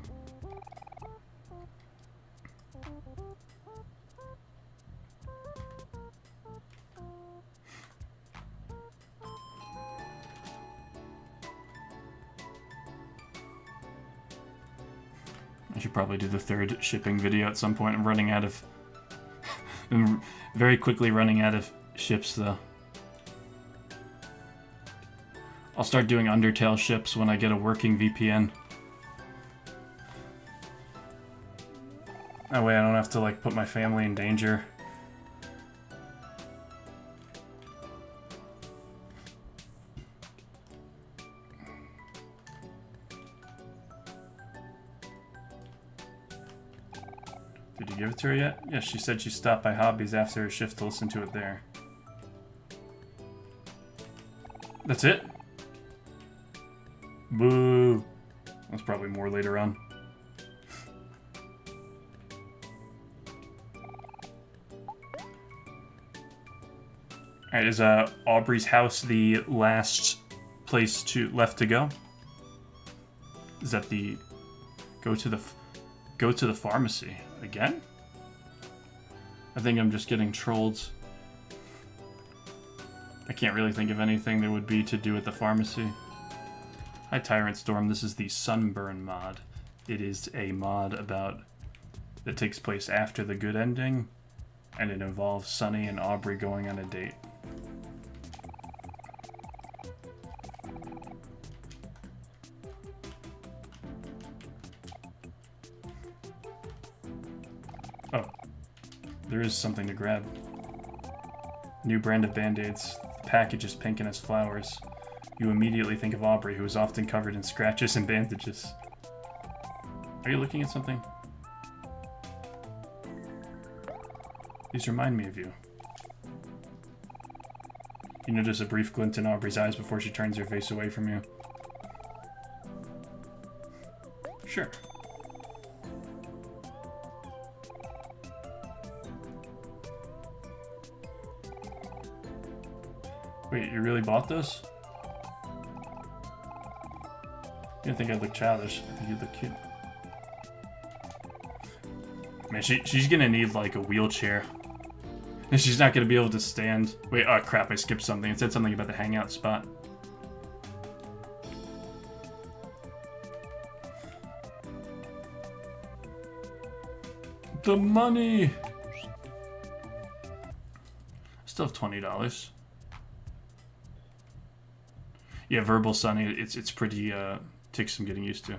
I should probably do the third shipping video at some point. I'm running out of... I'm very quickly running out of ships, though. I'll start doing Undertale ships when I get a working VPN. That way I don't have to, like, put my family in danger. Did you give it to her yet? Yes, she said she stopped by Hobbies after her shift to listen to it there. That's it? Boo! That's probably more later on. Alright, is Aubrey's house the last place left to go? Is that the go to the pharmacy again? I think I'm just getting trolled. I can't really think of anything there would be to do at the pharmacy. Hi Tyrant Storm, this is the Sunbuuuuuurn mod. It is a mod that takes place after the good ending, and it involves Sunny and Aubrey going on a date. Oh, there is something to grab. New brand of Band-Aids. The package is pink and has flowers. You immediately think of Aubrey, who is often covered in scratches and bandages. Are you looking at something? These remind me of you. You notice a brief glint in Aubrey's eyes before she turns her face away from you. Sure. Wait, you really bought this? didn't think I'd look childish. I think you'd look cute. Man, she's gonna need like a wheelchair. And she's not gonna be able to stand. Wait, oh crap, I skipped something. It said something about the hangout spot. The money! Still have $20. Yeah, verbal Sunny, it's pretty, takes some getting used to.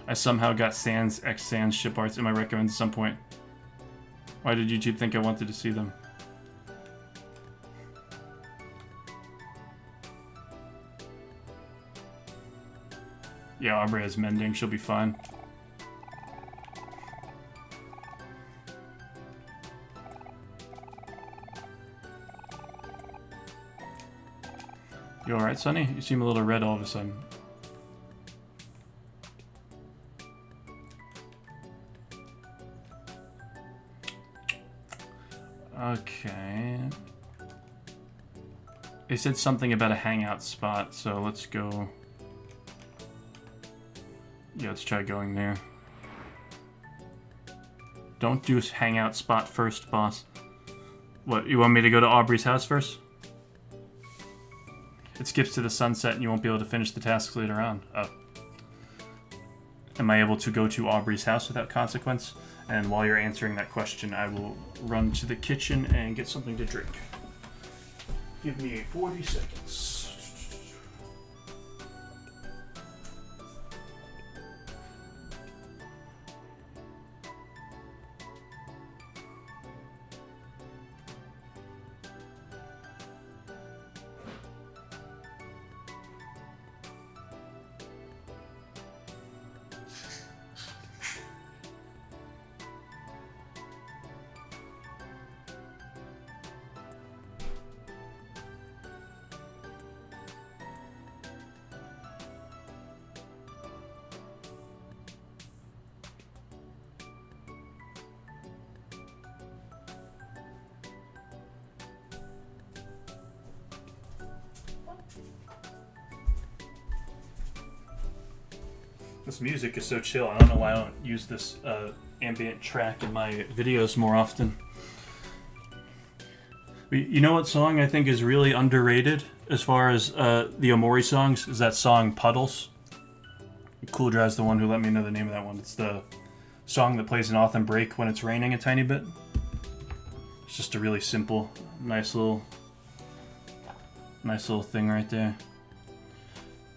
I somehow got Sans X Sans ship arts in my recommends at some point. Why did YouTube think I wanted to see them? Yeah, Aubrey has mending, she'll be fine. You alright, Sonny? You seem a little red all of a sudden. Okay. They said something about a hangout spot, so let's go. Yeah, let's try going there. Don't do hangout spot first, boss. What, you want me to go to Aubrey's house first? It skips to the sunset and you won't be able to finish the tasks later on. Oh. Am I able to go to Aubrey's house without consequence? And while you're answering that question, I will run to the kitchen and get something to drink. Give me 40 seconds. This music is so chill. I don't know why I don't use this ambient track in my videos more often. You know what song I think is really underrated as far as the OMORI songs? Is that song Puddles. Cool Dry's the one who let me know the name of that one. It's the song that plays in Autumn Break when it's raining a tiny bit. It's just a really simple, nice little thing right there.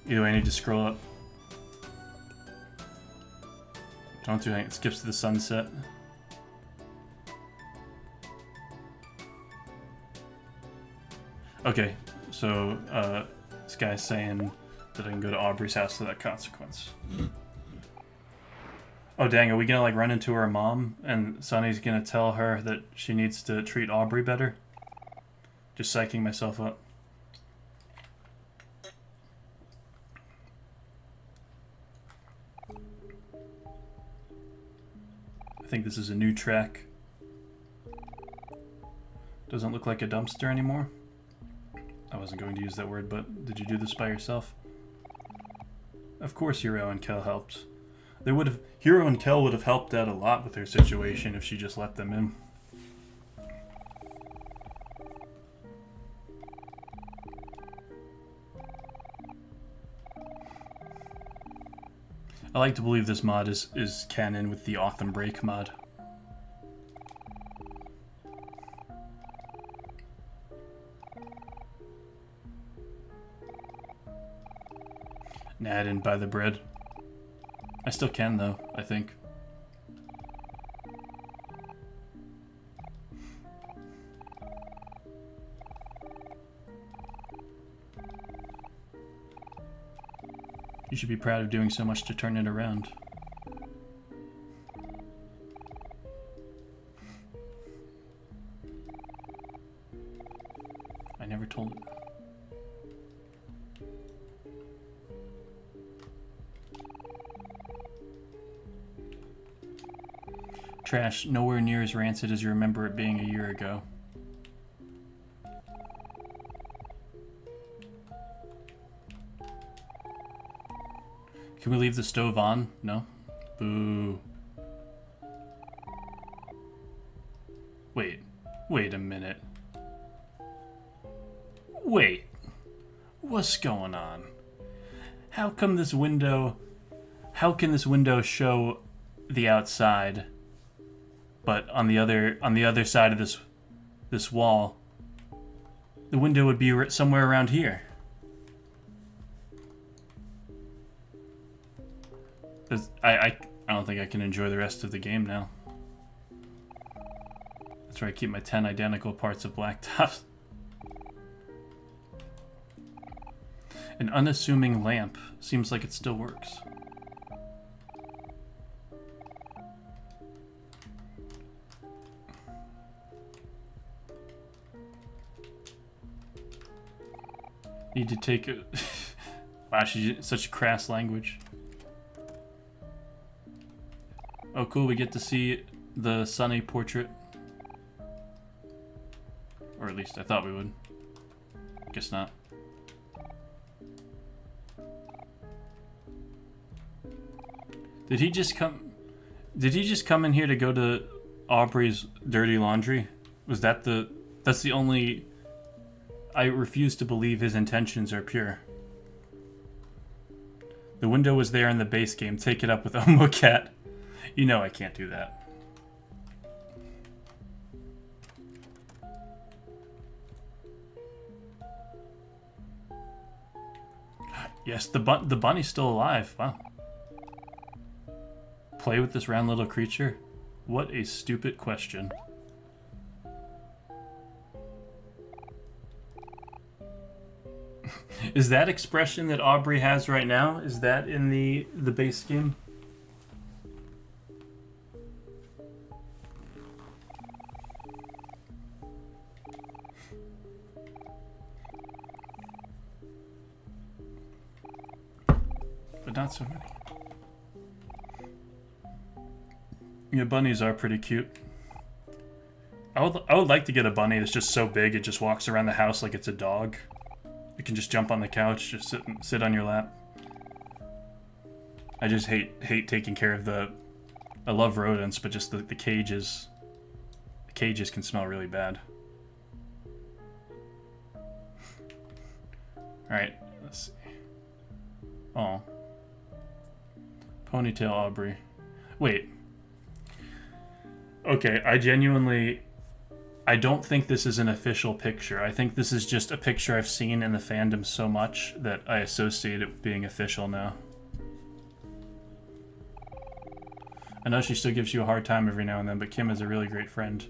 Either way, I need to scroll up. Don't do anything. It skips to the sunset. Okay, so this guy's saying that I can go to Aubrey's house without consequence. Oh dang, are we gonna like run into her mom and Sunny's gonna tell her that she needs to treat Aubrey better? Just psyching myself up. I think this is a new track. Doesn't look like a dumpster anymore. I wasn't going to use that word, but did you do this by yourself? Of course Hero and Kel helped. Hero and Kel would have helped out a lot with her situation if she just let them in. I like to believe this mod is canon with the Autumn Break mod. Nah, I didn't buy the bread. I still can though, I think. You should be proud of doing so much to turn it around. I never told it. Trash, nowhere near as rancid as you remember it being a year ago. Can we leave the stove on? No? Boo. Wait a minute. Wait. What's going on? How can this window show the outside, but on the other side of this wall, the window would be somewhere around here? I don't think I can enjoy the rest of the game now. That's where I keep my 10 identical parts of blacktop. An unassuming lamp. Seems like it still works. Need to take a... Wow, she's such crass language. Oh cool, we get to see the Sunny portrait. Or at least I thought we would. Guess not. Did he just come in here to go to Aubrey's dirty laundry? Was that that's the only... I refuse to believe his intentions are pure. The window was there in the base game. Take it up with OMOCat. You know I can't do that. Yes, the bunny's still alive. Wow. Play with this round little creature? What a stupid question. Is that expression that Aubrey has right now? Is that in the base game? But not so many. Yeah, bunnies are pretty cute. I would like to get a bunny that's just so big it just walks around the house like it's a dog. You can just jump on the couch, just sit on your lap. I just hate taking care of the... I love rodents, but just the cages... The cages can smell really bad. Alright, let's see. Oh. Ponytail Aubrey. Wait. Okay, I don't think this is an official picture. I think this is just a picture I've seen in the fandom so much that I associate it with being official now. I know she still gives you a hard time every now and then, but Kim is a really great friend.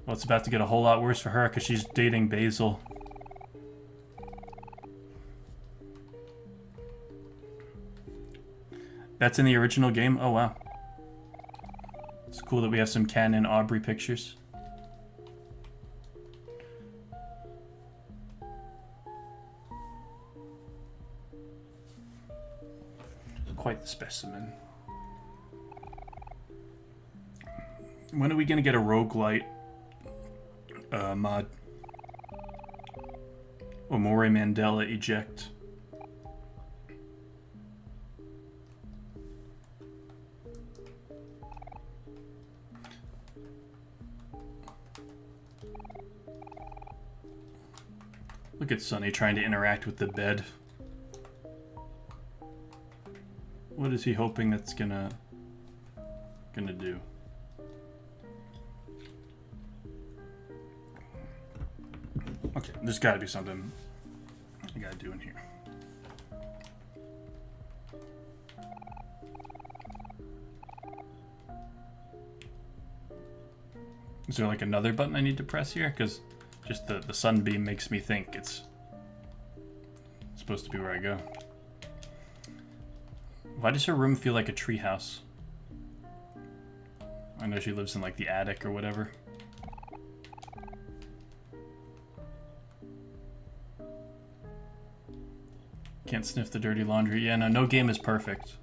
Well, it's about to get a whole lot worse for her because she's dating Basil. That's in the original game? Oh, wow. It's cool that we have some canon Aubrey pictures. Quite the specimen. When are we gonna get a roguelite mod? OMORI Mandela eject. Look at Sunny trying to interact with the bed. What is he hoping that's gonna do? Okay, there's gotta be something I gotta do in here. Is there like another button I need to press here? Because just the sunbeam makes me think it's supposed to be where I go. Why does her room feel like a treehouse? I know she lives in like the attic or whatever. Can't sniff the dirty laundry. Yeah, no game is perfect.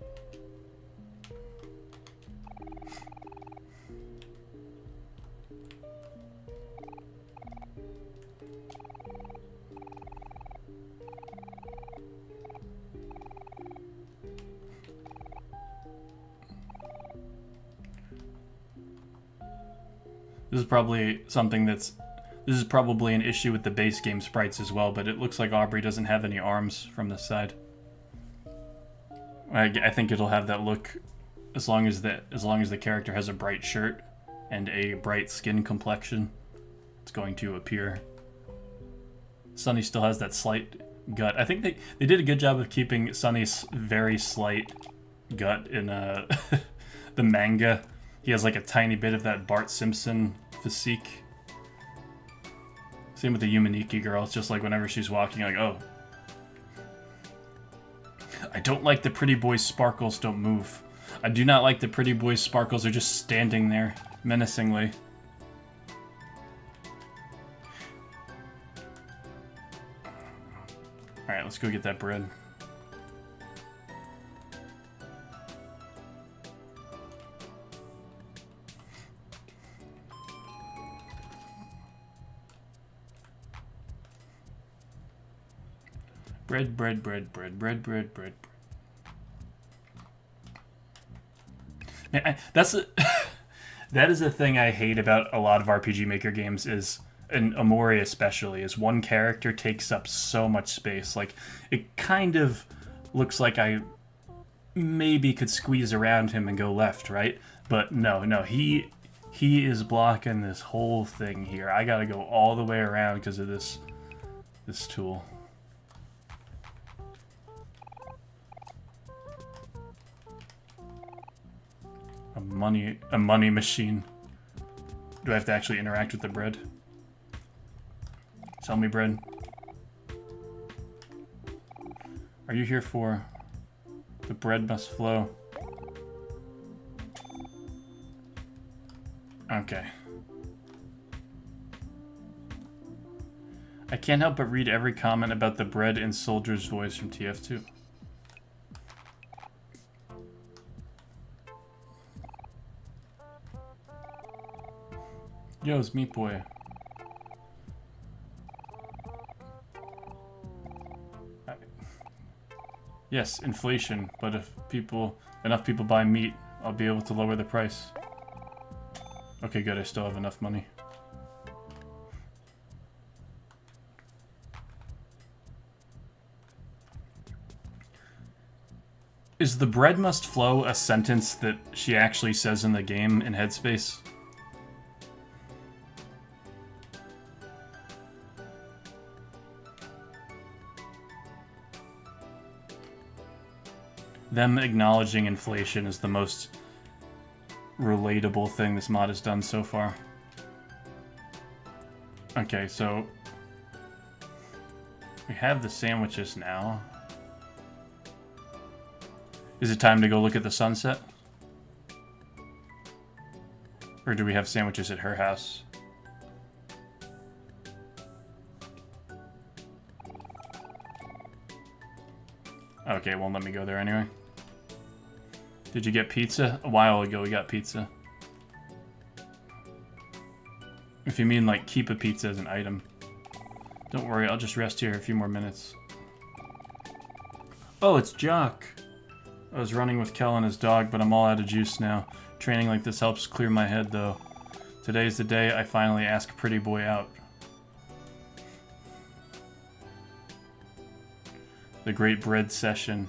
This is probably something that's... This is probably an issue with the base game sprites as well, but it looks like Aubrey doesn't have any arms from this side. I think it'll have that look as long as the character has a bright shirt and a bright skin complexion. It's going to appear. Sunny still has that slight gut. I think they did a good job of keeping Sunny's very slight gut in the manga. He has like a tiny bit of that Bart Simpson physique. Same with the Yumaniki girl. It's just like whenever she's walking, like, oh. I don't like the pretty boy's sparkles don't move. I do not like the pretty boy's sparkles are just standing there menacingly. Alright, let's go get that bread. Bread, bread, bread, bread, bread, bread, bread. Man, that is a thing I hate about a lot of RPG Maker games is, and OMORI especially, is one character takes up so much space. Like, it kind of looks like I maybe could squeeze around him and go left, right? But no, he is blocking this whole thing here. I gotta go all the way around because of this tool. A money machine. Do I have to actually interact with the bread? Sell me bread. Are you here for the bread must flow? Okay. I can't help but read every comment about the bread in Soldier's voice from TF2. Yo, it's Meat Boy. Yes, inflation, but if enough people buy meat, I'll be able to lower the price. Okay, good, I still have enough money. Is the bread must flow a sentence that she actually says in the game in Headspace? Them acknowledging inflation is the most relatable thing this mod has done so far. Okay, so we have the sandwiches now. Is it time to go look at the sunset? Or do we have sandwiches at her house? Okay, it won't let me go there anyway. Did you get pizza? A while ago we got pizza. If you mean like keep a pizza as an item. Don't worry, I'll just rest here a few more minutes. Oh, it's Jock. I was running with Kel and his dog, but I'm all out of juice now. Training like this helps clear my head though. Today's the day I finally ask Pretty Boy out. The great bread session.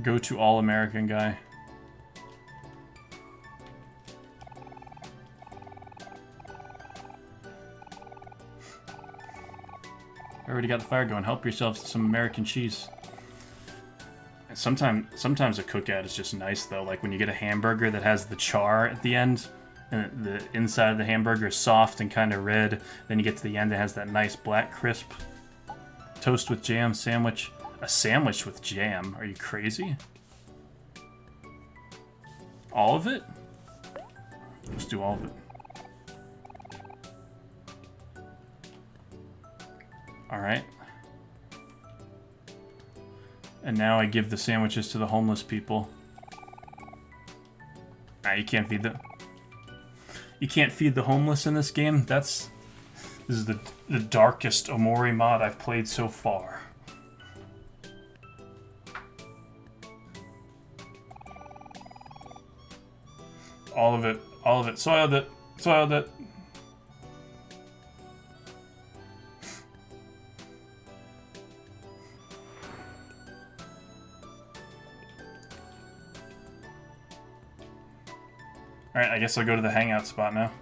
Go to all-American guy. I already got the fire going. Help yourselves to some American cheese. And sometimes a cookout is just nice though. Like when you get a hamburger that has the char at the end, and the inside of the hamburger is soft and kind of red. Then you get to the end, it has that nice black crisp. Toast with jam sandwich. A sandwich with jam? Are you crazy? All of it? Let's do all of it. Alright. And now I give the sandwiches to the homeless people. Ah, you can't feed them. You can't feed the homeless in this game? This is the darkest OMORI mod I've played so far. All of it. All of it. Soiled it. Soiled it. Alright, I guess I'll go to the hangout spot now.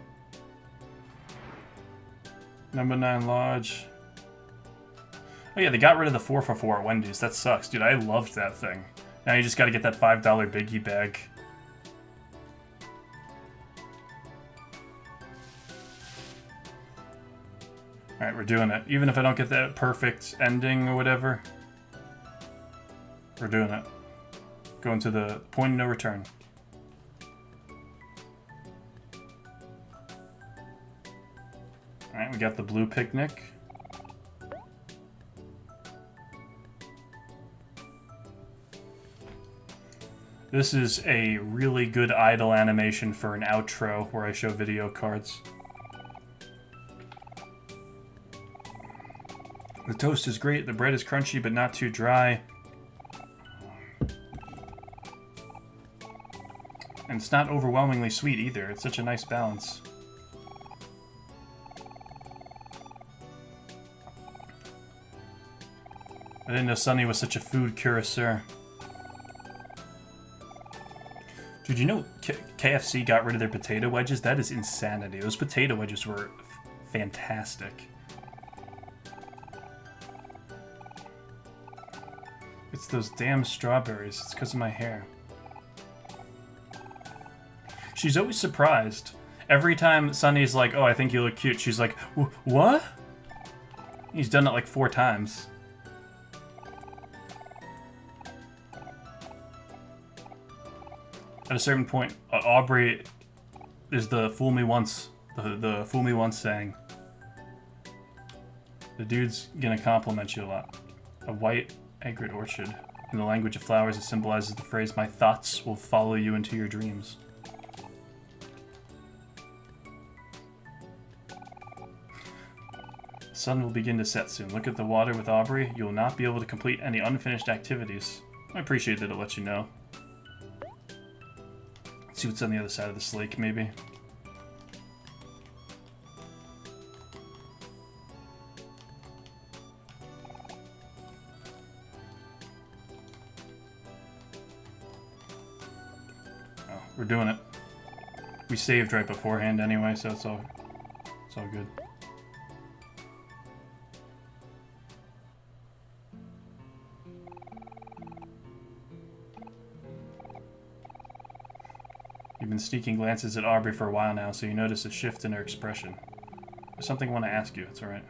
Number 9 Lodge. Oh yeah, they got rid of the 4 for $4 at Wendy's. That sucks. Dude, I loved that thing. Now you just gotta get that $5 biggie bag. Alright, we're doing it. Even if I don't get that perfect ending or whatever, we're doing it. Going to the point of no return. Alright, we got the blue picnic. This is a really good idle animation for an outro where I show video cards. The toast is great, the bread is crunchy but not too dry. And it's not overwhelmingly sweet either, it's such a nice balance. I didn't know Sunny was such a food connoisseur. Dude, you know KFC got rid of their potato wedges? That is insanity. Those potato wedges were fantastic. It's those damn strawberries. It's because of my hair. She's always surprised. Every time Sunny's like, oh, I think you look cute, she's like, what? He's done it like 4 times. At a certain point, Aubrey is the fool me once, the fool me once saying. The dude's gonna compliment you a lot. A white agate orchard. In the language of flowers, it symbolizes the phrase, my thoughts will follow you into your dreams. The sun will begin to set soon. Look at the water with Aubrey. You will not be able to complete any unfinished activities. I appreciate that it lets you know. See what's on the other side of this lake, maybe. Oh, we're doing it. We saved right beforehand anyway, so it's all good. You've been sneaking glances at Aubrey for a while now, so you notice a shift in her expression. There's something I want to ask you, it's alright.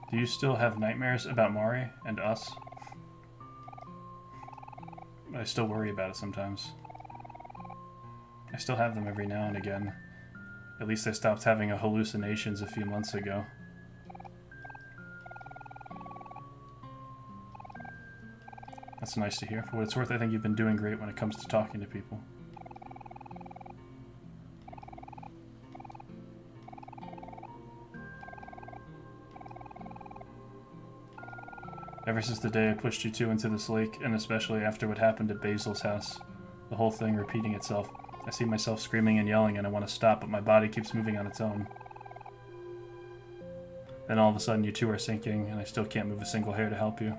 Do you still have nightmares about Mari and us? I still worry about it sometimes. I still have them every now and again. At least I stopped having hallucinations a few months ago. That's nice to hear. For what it's worth, I think you've been doing great when it comes to talking to people. Ever since the day I pushed you two into this lake, and especially after what happened at Basil's house, the whole thing repeating itself, I see myself screaming and yelling and I want to stop, but my body keeps moving on its own. Then all of a sudden you two are sinking, and I still can't move a single hair to help you.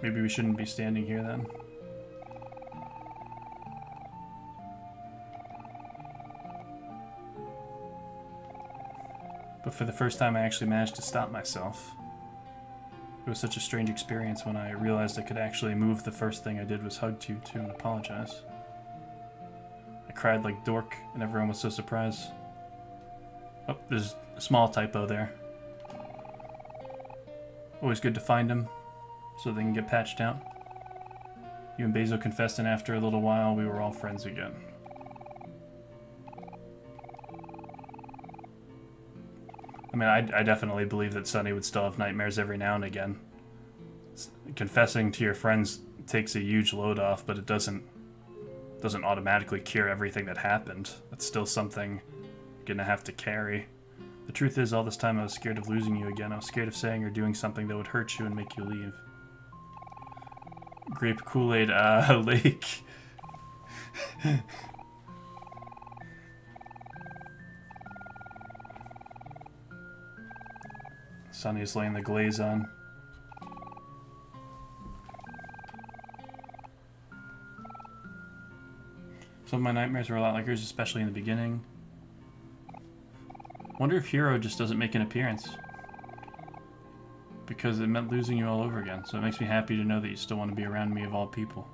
Maybe we shouldn't be standing here then. But for the first time I actually managed to stop myself. It was such a strange experience when I realized I could actually move. The first thing I did was hug you two and apologize. I cried like dork and everyone was so surprised. Oh, there's a small typo there. Always good to find them, so they can get patched out. You and Basil confessed, and after a little while, we were all friends again. I mean, I definitely believe that Sunny would still have nightmares every now and again. Confessing to your friends takes a huge load off, but it doesn't automatically cure everything that happened. That's still something you're gonna have to carry. The truth is, all this time I was scared of losing you again. I was scared of saying or doing something that would hurt you and make you leave. Grape Kool-Aid lake. Sunny's laying the glaze on. Some of my nightmares were a lot like yours, especially in the beginning. Wonder if Hero just doesn't make an appearance. Because it meant losing you all over again, so it makes me happy to know that you still want to be around me of all people.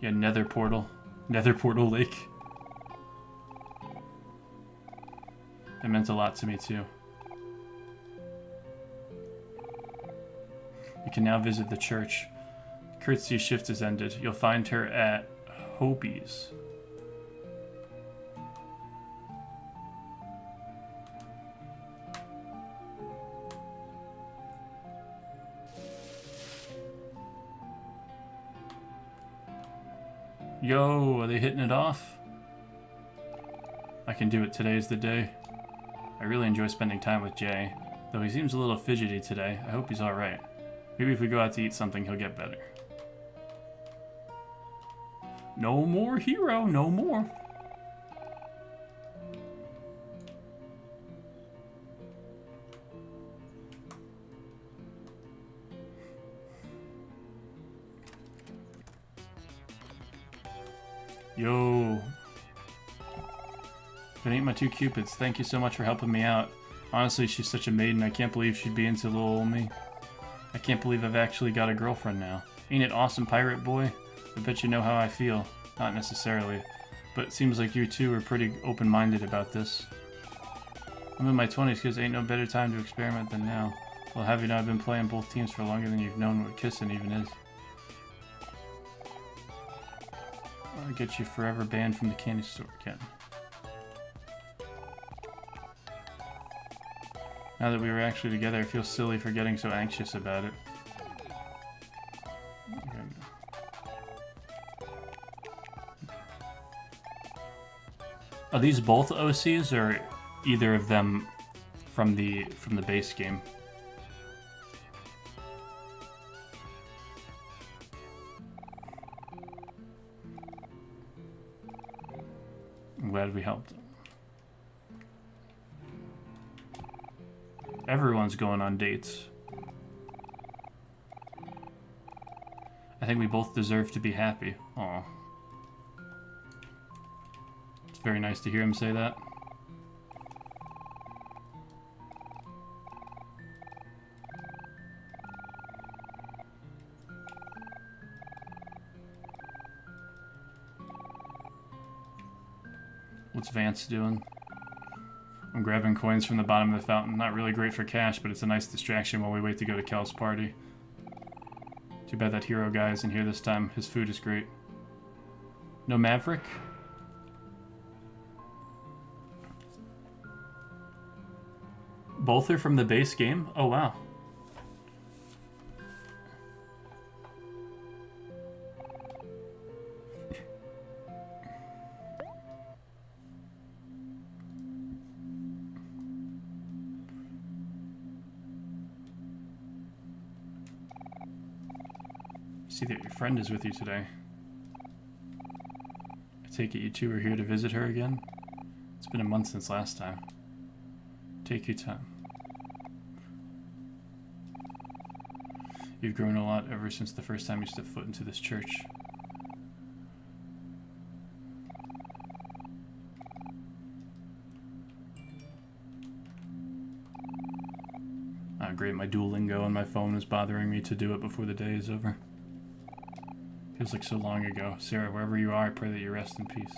Yeah, Nether Portal Lake. It meant a lot to me too. You can now visit the church. Curtsy's shift has ended. You'll find her at Hobie's. Yo, are they hitting it off? I can do it. Today's the day. I really enjoy spending time with Jay, though he seems a little fidgety today. I hope he's alright. Maybe if we go out to eat something, he'll get better. No more Hero, no more. Yo. Gonna eat my 2 cupids. Thank you so much for helping me out. Honestly, she's such a maiden. I can't believe she'd be into little old me. I can't believe I've actually got a girlfriend now. Ain't it awesome, pirate boy? I bet you know how I feel. Not necessarily. But it seems like you two are pretty open-minded about this. I'm in my 20s because ain't no better time to experiment than now. Well, have you know I've been playing both teams for longer than you've known what kissing even is. I'll get you forever banned from the candy store, Ken. Now that we were actually together, I feel silly for getting so anxious about it. Are these both OCs or either of them from the base game? I'm glad we helped. Everyone's going on dates. I think we both deserve to be happy. Aw. It's very nice to hear him say that. What's Vance doing? I'm grabbing coins from the bottom of the fountain. Not really great for cash, but it's a nice distraction while we wait to go to Kel's party. Too bad that Hero guy isn't here this time. His food is great. No Maverick? Both are from the base game? Oh, wow. See that your friend is with you today. I take it you two are here to visit her again? It's been a month since last time. Take your time. You've grown a lot ever since the first time you stepped foot into this church. Ah, great, my Duolingo on my phone is bothering me to do it before the day is over. Feels like so long ago. Sarah, wherever you are, I pray that you rest in peace.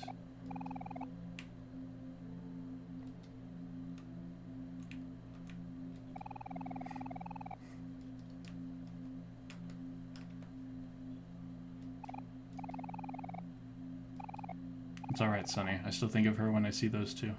It's alright, Sonny. I still think of her when I see those two.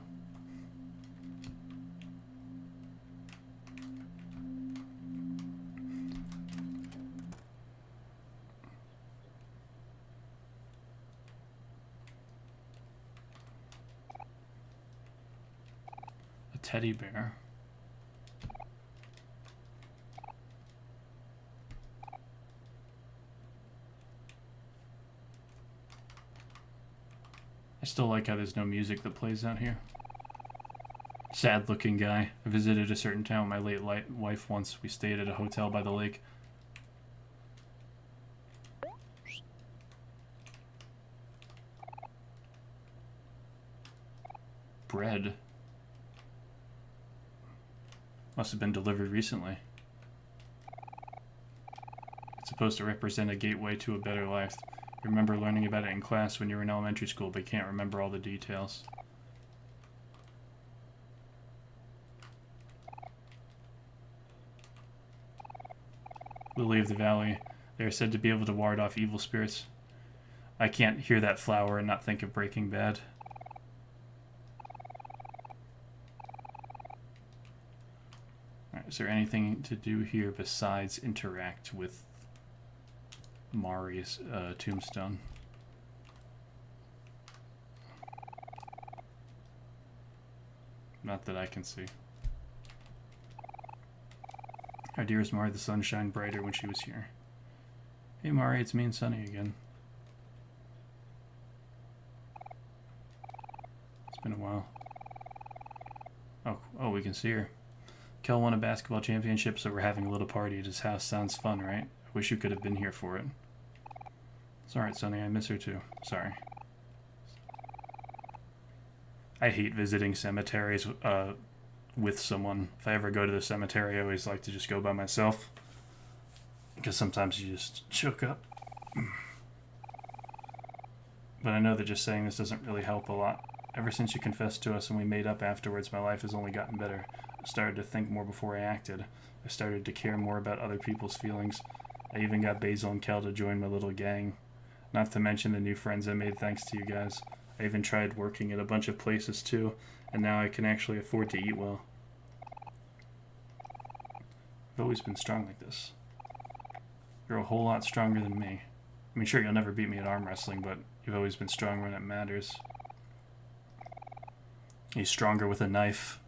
Teddy bear. still like how there's no music that plays out here. Sad looking guy. I visited a certain town with my late wife once. We stayed at a hotel by the lake. Bread. Must have been delivered recently. It's supposed to represent a gateway to a better life. You remember learning about it in class when you were in elementary school, but you can't remember all the details. Lily of the Valley. They are said to be able to ward off evil spirits. I can't hear that flower and not think of Breaking Bad. Alright, is there anything to do here besides interact with Mari's tombstone? Not that I can see. Our dearest Mari, the sun shined brighter when she was here. Hey Mari, it's me and Sunny again. It's been a while. Oh, we can see her. Kel won a basketball championship, so we're having a little party at his house. Sounds fun, right? I wish you could have been here for it. It's alright, Sunny. I miss her too. Sorry. I hate visiting cemeteries with someone. If I ever go to the cemetery, I always like to just go by myself. Because sometimes you just choke up. But I know that just saying this doesn't really help a lot. Ever since you confessed to us and we made up afterwards, my life has only gotten better. I started to think more before I acted. I started to care more about other people's feelings. I even got Basil and Kel to join my little gang. Not to mention the new friends I made thanks to you guys. I even tried working at a bunch of places too, and now I can actually afford to eat well. I've always been strong like this. You're a whole lot stronger than me. I mean, sure, you'll never beat me at arm wrestling, but you've always been strong when it matters. He's stronger with a knife.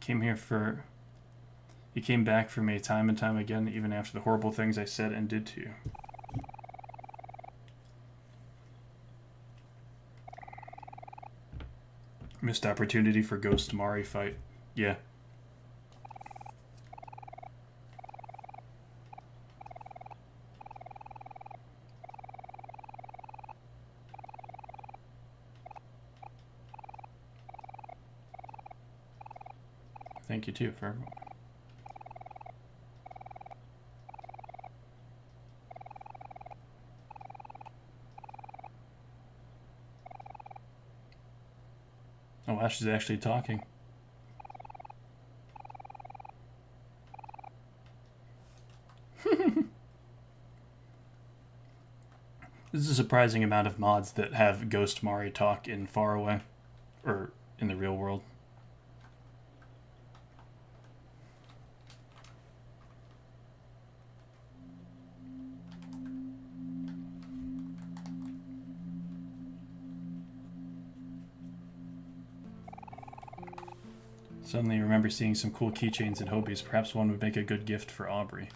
You came back for me time and time again, even after the horrible things I said and did to you. Missed opportunity for Ghost Mari fight. Yeah. Thank you too for everyone. Oh wow, she's actually talking. This is a surprising amount of mods that have Ghost Mari talk in Far Away, or in the real world. Suddenly I remember seeing some cool keychains in Hobie's. Perhaps one would make a good gift for Aubrey.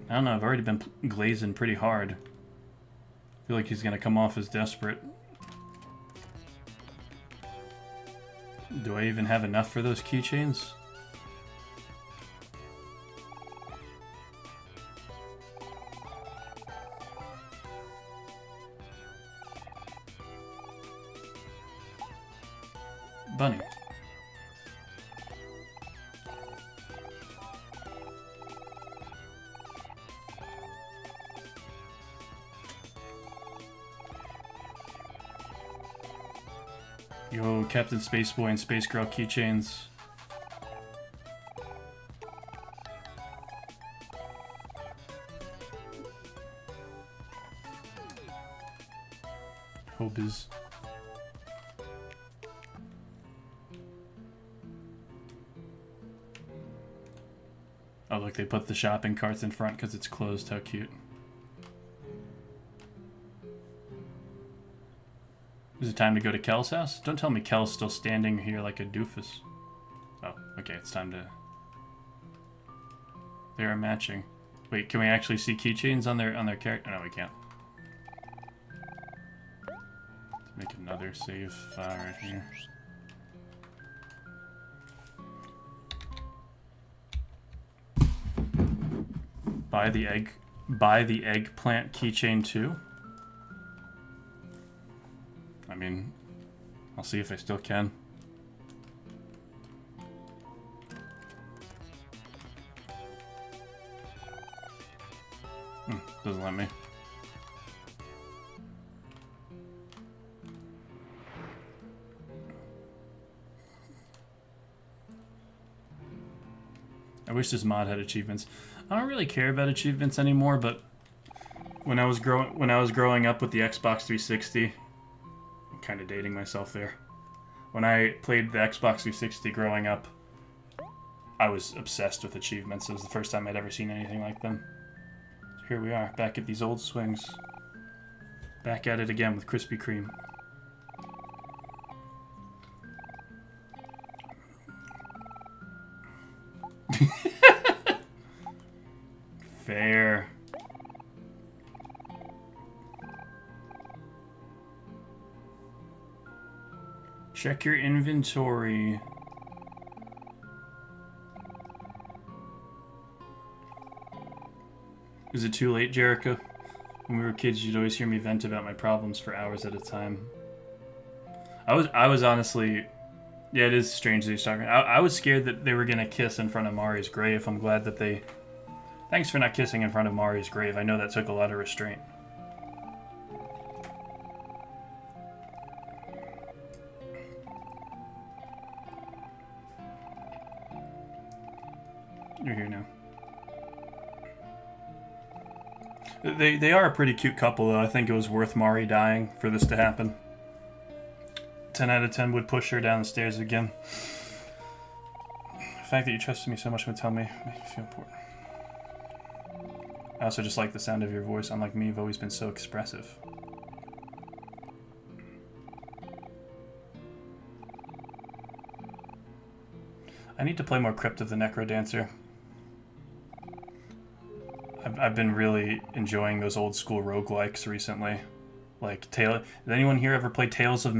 I don't know, I've already been glazing pretty hard. I feel like he's gonna come off as desperate. Do I even have enough for those keychains? Bunny. Yo, Captain Spaceboy and Space Girl keychains. Hobies. Oh, look, they put the shopping carts in front because it's closed. How cute. Is it time to go to Kel's house? Don't tell me Kel's still standing here like a doofus. Oh, okay, it's time to... They are matching. Wait, can we actually see keychains on their character? No, we can't. Make another save file right here. Buy the eggplant keychain too. I mean, I'll see if I still can. Doesn't let me. I wish this mod had achievements. I don't really care about achievements anymore, but when I was growing up with the Xbox 360, I'm kind of dating myself there. When I played the Xbox 360 growing up, I was obsessed with achievements. It was the first time I'd ever seen anything like them. So here we are, back at these old swings. Back at it again with Krispy Kreme. Fair. Check your inventory. Is it too late, Jericho? When we were kids, you'd always hear me vent about my problems for hours at a time. I was honestly... Yeah, it is strange that he's talking. I was scared that they were gonna kiss in front of Mari's grave. I'm glad that they... Thanks for not kissing in front of Mari's grave. I know that took a lot of restraint. You're here now. They are a pretty cute couple, though. I think it was worth Mari dying for this to happen. 10 out of 10 would push her down the stairs again. The fact that you trusted me so much would tell me, make me feel important. I also just like the sound of your voice. Unlike me, you've always been so expressive. I need to play more Crypt of the Necrodancer. I've been really enjoying those old school roguelikes recently. Like, did anyone here ever play Tales of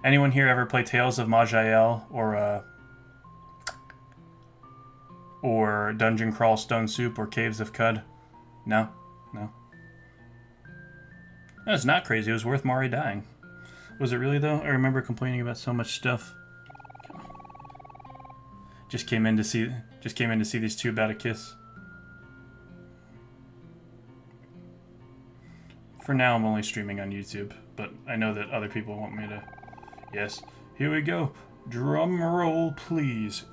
Anyone here ever play Tales of Maj'El or Dungeon Crawl Stone Soup or Caves of Cud? No? No. No, it's not crazy. It was worth Mari dying. Was it really, though? I remember complaining about so much stuff. Just came in to see these two about a kiss. For now, I'm only streaming on YouTube, but I know that other people want me to... Yes, here we go. Drum roll, please.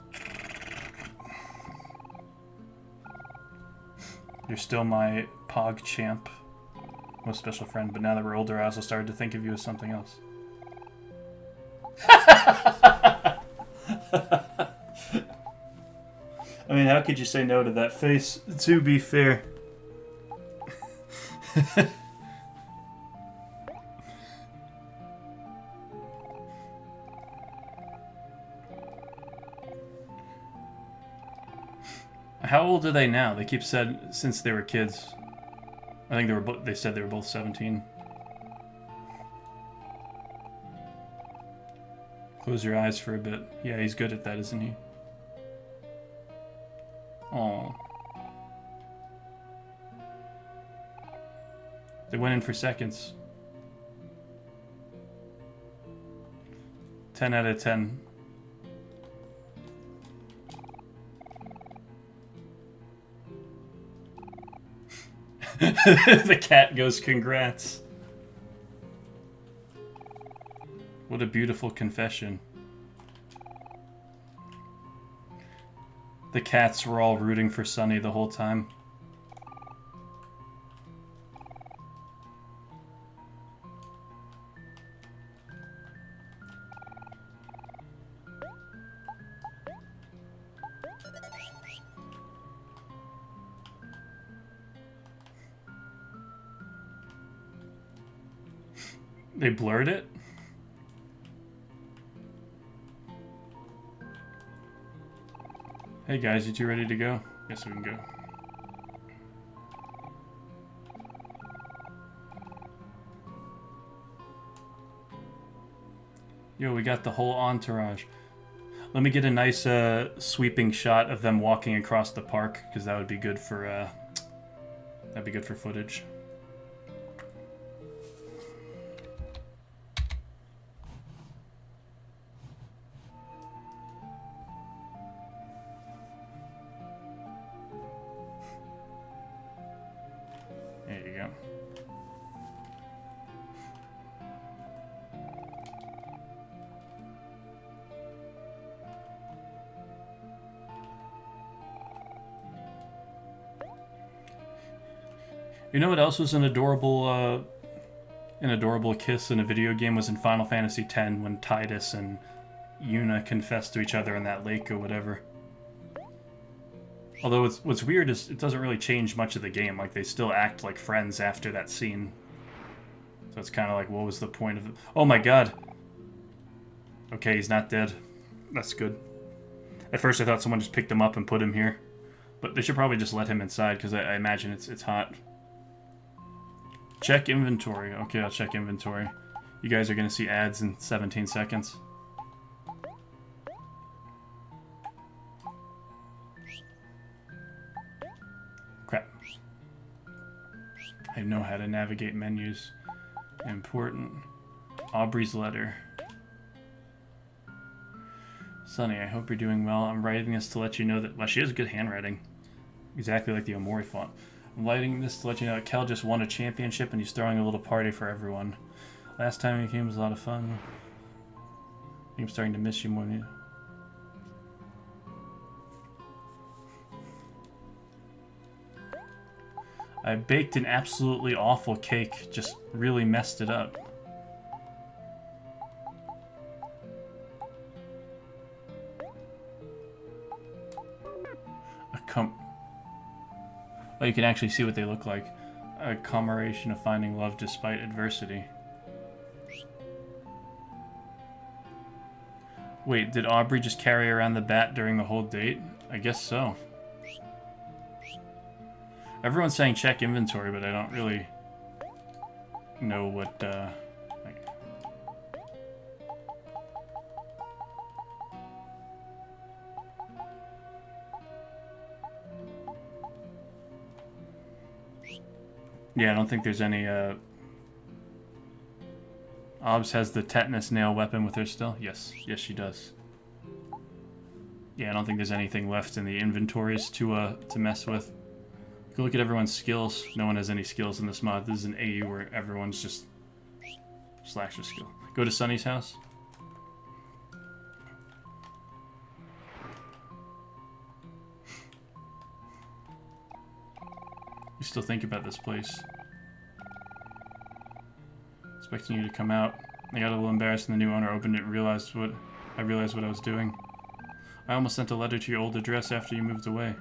You're still my Pog champ, most special friend, but now that we're older, I also started to think of you as something else. I mean, how could you say no to that face, to be fair? How old are they now? They keep said since they were kids. I think they said they were both 17. Close your eyes for a bit. Yeah, he's good at that, isn't he? Aww. They went in for seconds. 10 out of 10. The cat goes, congrats. What a beautiful confession. The cats were all rooting for Sunny the whole time. They blurred it? Hey guys, you two ready to go? Guess we can go. Yo, we got the whole entourage. Let me get a nice sweeping shot of them walking across the park, because that would be good for footage. There you go. You know what else was an adorable kiss in a video game was in Final Fantasy X when Tidus and Yuna confessed to each other in that lake or whatever. Although what's weird is it doesn't really change much of the game. Like, they still act like friends after that scene. So it's kind of like, what was the point of it? Oh my god! Okay, he's not dead. That's good. At first I thought someone just picked him up and put him here. But they should probably just let him inside, because I imagine it's hot. Check inventory. Okay, I'll check inventory. You guys are going to see ads in 17 seconds. Crap. I know how to navigate menus. Important. Aubrey's letter. Sunny, I hope you're doing well. I'm writing this to let you know that... Well, she has good handwriting. Exactly like the Omori font. I'm writing this to let you know that Kel just won a championship and he's throwing a little party for everyone. Last time he came was a lot of fun. I think I'm starting to miss you more than you. I baked an absolutely awful cake, just really messed it up. Oh, you can actually see what they look like. A commemoration of finding love despite adversity. Wait, did Aubrey just carry around the bat during the whole date? I guess so. Everyone's saying check inventory, but I don't really know what, like... Yeah, I don't think there's any, Obs has the tetanus nail weapon with her still? Yes. Yes, she does. Yeah, I don't think there's anything left in the inventories to mess with. Go look at everyone's skills. No one has any skills in this mod. This is an AU where everyone's just slasher skill. Go to Sunny's house. You still think about this place. Expecting you to come out. I got a little embarrassed when the new owner opened it and realized what I was doing. I almost sent a letter to your old address after you moved away.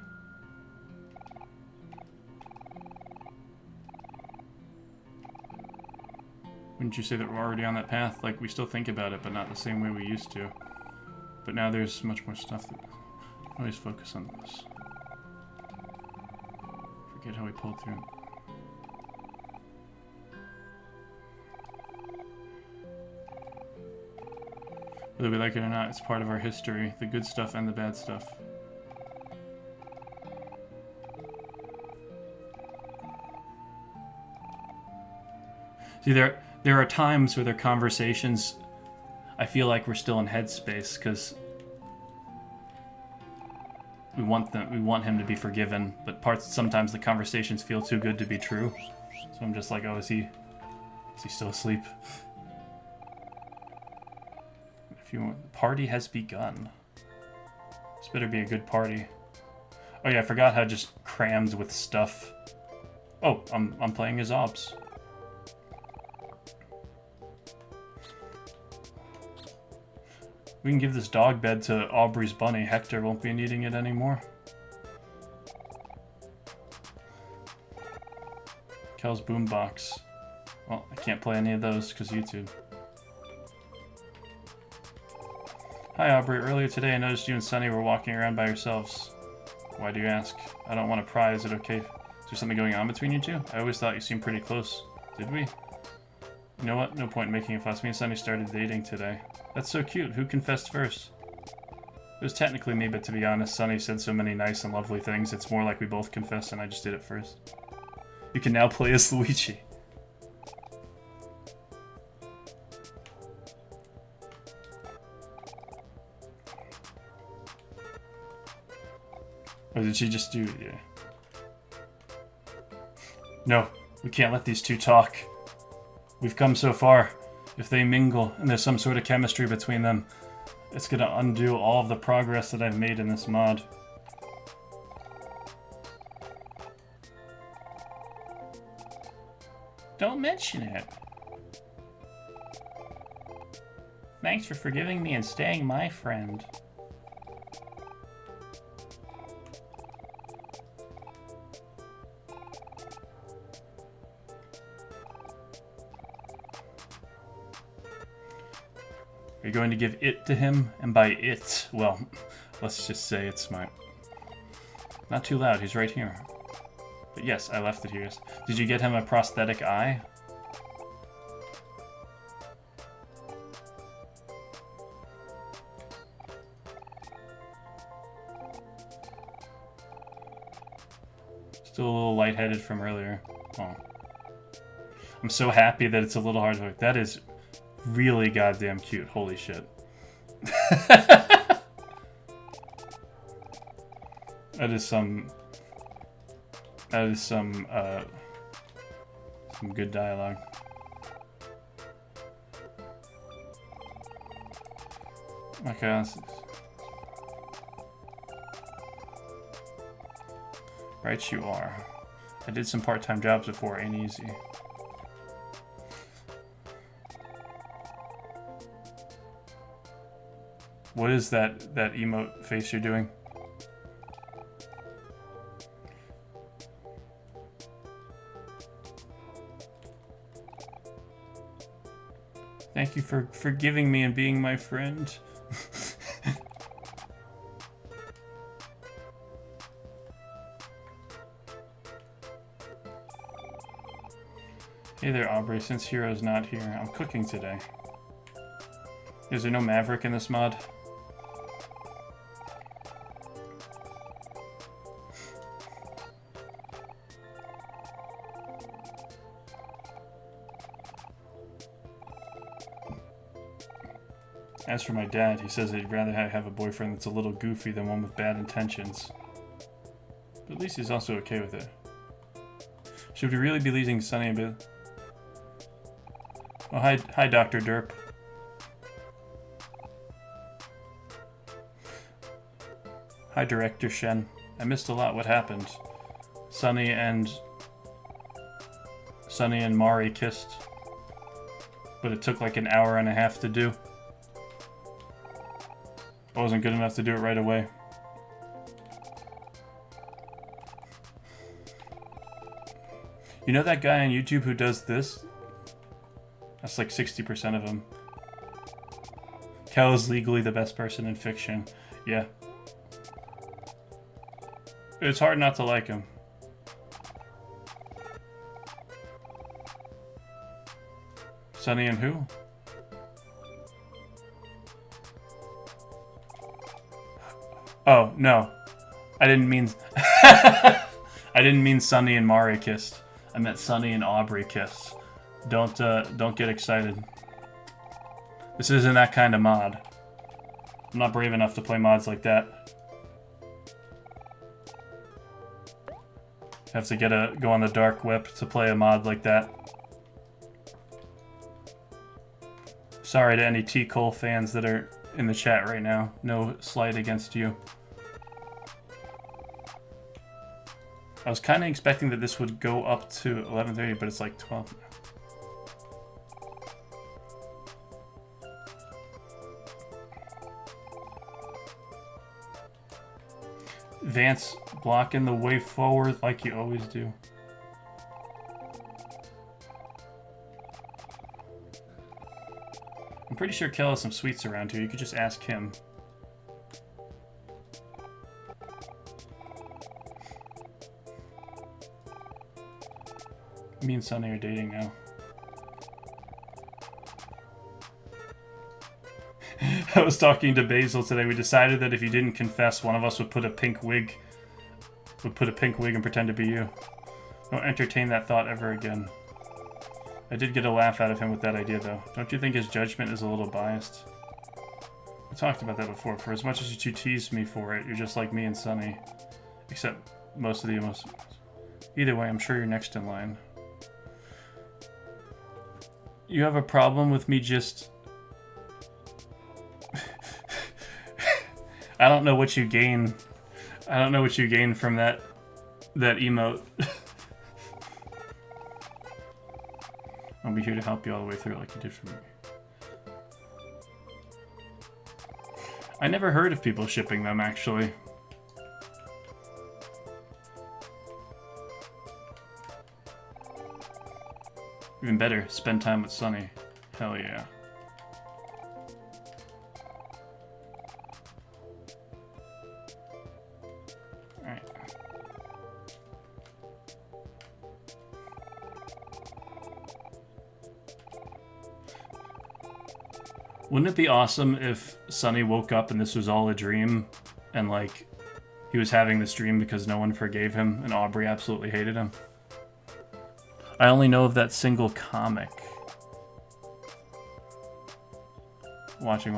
Wouldn't you say that we're already on that path? Like, we still think about it, but not the same way we used to. But now there's much more stuff that... Always focus on this. Forget how we pulled through. Whether we like it or not, it's part of our history. The good stuff and the bad stuff. See, there are times where their conversations, I feel like we're still in headspace, because we want him to be forgiven, but sometimes the conversations feel too good to be true. So I'm just like, oh, is he still asleep? If you want, the party has begun. This better be a good party. Oh yeah, I forgot how just crammed with stuff. Oh, I'm playing as Obs. We can give this dog bed to Aubrey's bunny. Hector won't be needing it anymore. Kel's boombox. Well, I can't play any of those because YouTube. Hi Aubrey, earlier today I noticed you and Sunny were walking around by yourselves. Why do you ask? I don't want to pry, is it okay? Is there something going on between you two? I always thought you seemed pretty close. Did we? You know what? No point in making a fuss. Me and Sunny started dating today. That's so cute. Who confessed first? It was technically me, but to be honest, Sunny said so many nice and lovely things. It's more like we both confessed and I just did it first. You can now play as Luigi. Or did she just do it? Yeah. No, we can't let these two talk. We've come so far. If they mingle and there's some sort of chemistry between them, it's gonna undo all of the progress that I've made in this mod. Don't mention it. Thanks for forgiving me and staying my friend. Are you going to give it to him? And by it, well, let's just say it's my... Not too loud, he's right here. But yes, I left it here. Did you get him a prosthetic eye? Still a little lightheaded from earlier. Oh. I'm so happy that it's a little hard to hook. That is really goddamn cute. Holy shit. That is some good dialogue. Okay, right you are. I did some part-time jobs before, ain't easy. What is that emote face you're doing? Thank you for forgiving me and being my friend. Hey there, Aubrey. Since Hero's not here, I'm cooking today. Is there no Maverick in this mod? As for my dad, he says he'd rather have a boyfriend that's a little goofy than one with bad intentions. But at least he's also okay with it. Should we really be leaving Sunny a bit? Oh, hi, Dr. Derp. Hi, Director Shen. I missed a lot. What happened? Sunny and Mari kissed, but it took like an hour and a half to do. I wasn't good enough to do it right away. You know that guy on YouTube who does this? That's like 60% of him. Kel is legally the best person in fiction. Yeah. It's hard not to like him. Sunny and who? Oh, no. I didn't mean... I didn't mean Sunny and Mari kissed. I meant Sunny and Aubrey kissed. Don't get excited. This isn't that kind of mod. I'm not brave enough to play mods like that. Have to go on the dark web to play a mod like that. Sorry to any T. Cole fans that are in the chat right now. No slight against you. I was kind of expecting that this would go up to 11:30, but it's like 12 now. Vance blocking the way forward like you always do. I'm pretty sure Kel has some sweets around here. You could just ask him. Me and Sunny are dating now. I was talking to Basil today. We decided that if you didn't confess, one of us would put a pink wig. And pretend to be you. Don't entertain that thought ever again. I did get a laugh out of him with that idea, though. Don't you think his judgment is a little biased? We talked about that before. For as much as you two teased me for it, you're just like me and Sunny. Except most of the emotions. Either way, I'm sure you're next in line. You have a problem with me just... I don't know what you gain. I don't know what you gain from that emote. I'll be here to help you all the way through like you did for me. I never heard of people shipping them, actually. Even better, spend time with Sunny. Hell yeah. Alright. Wouldn't it be awesome if Sunny woke up and this was all a dream, and like he was having this dream because no one forgave him and Aubrey absolutely hated him? I only know of that single comic. Watching.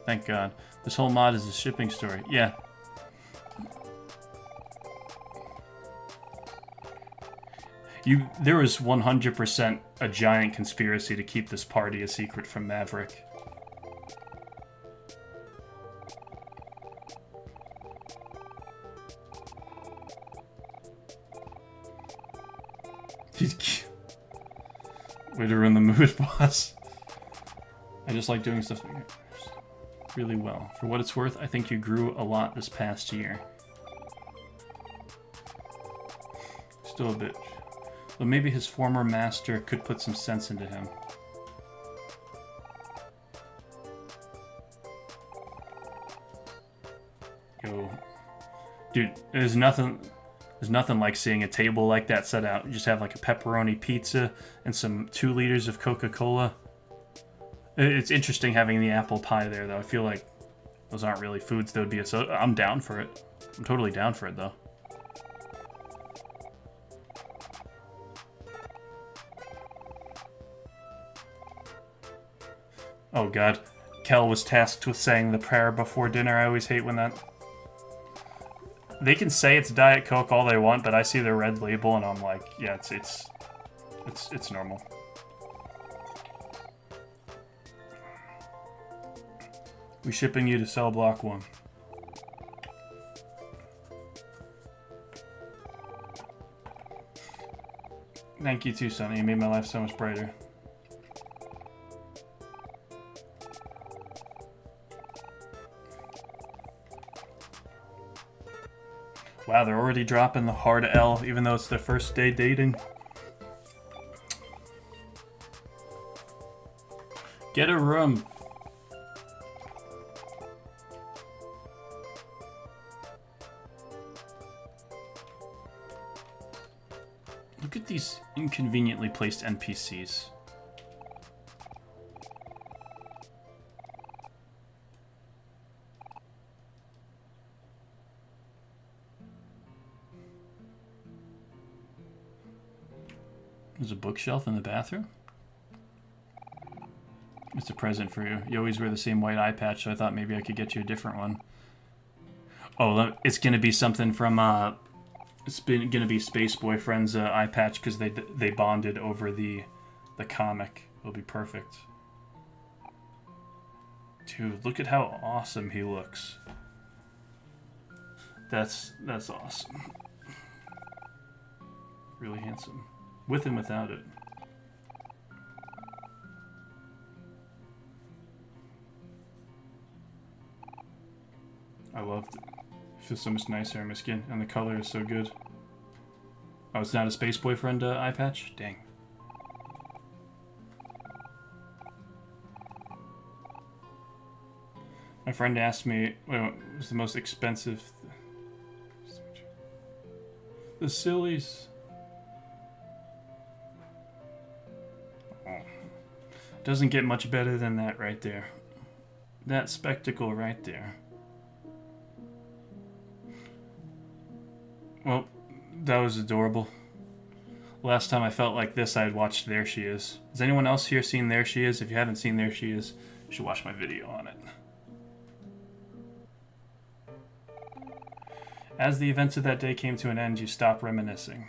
Thank God. This whole mod is a shipping story. Yeah. There was 100% a giant conspiracy to keep this party a secret from Maverick. Way to ruin the mood, boss. I just like doing stuff really well. For what it's worth, I think you grew a lot this past year. Still a bit. But maybe his former master could put some sense into him. Yo. Dude, there's nothing like seeing a table like that set out. You just have like a pepperoni pizza and some 2 liters of Coca-Cola. It's interesting having the apple pie there, though. I feel like those aren't really foods that would be I'm down for it. I'm totally down for it, though. Oh god. Kel was tasked with saying the prayer before dinner. I always hate when that... They can say it's Diet Coke all they want, but I see the red label and I'm like, yeah, it's normal. We shipping you to cell block 1. Thank you too, Sunny. You made my life so much brighter. Wow, they're already dropping the hard L, even though it's their first day dating. Get a room. Look at these inconveniently placed NPCs. There's a bookshelf in the bathroom? It's a present for you. You always wear the same white eye patch, so I thought maybe I could get you a different one. Oh, it's gonna be something from, it's gonna be Space Boyfriend's eye patch, because they bonded over the comic. It'll be perfect. Dude, look at how awesome he looks. That's awesome. Really handsome. With and without it. I loved it. It feels so much nicer on my skin, and the color is so good. Oh, it's not a Space Boyfriend eye patch? Dang. My friend asked me what was the most expensive... The sillies. Oh. Doesn't get much better than that right there. that spectacle right there. Well, that was adorable. Last time I felt like this, I had watched There She Is. Has anyone else here seen There She Is? If you haven't seen There She Is, you should watch my video on it. As the events of that day came to an end, you stop reminiscing.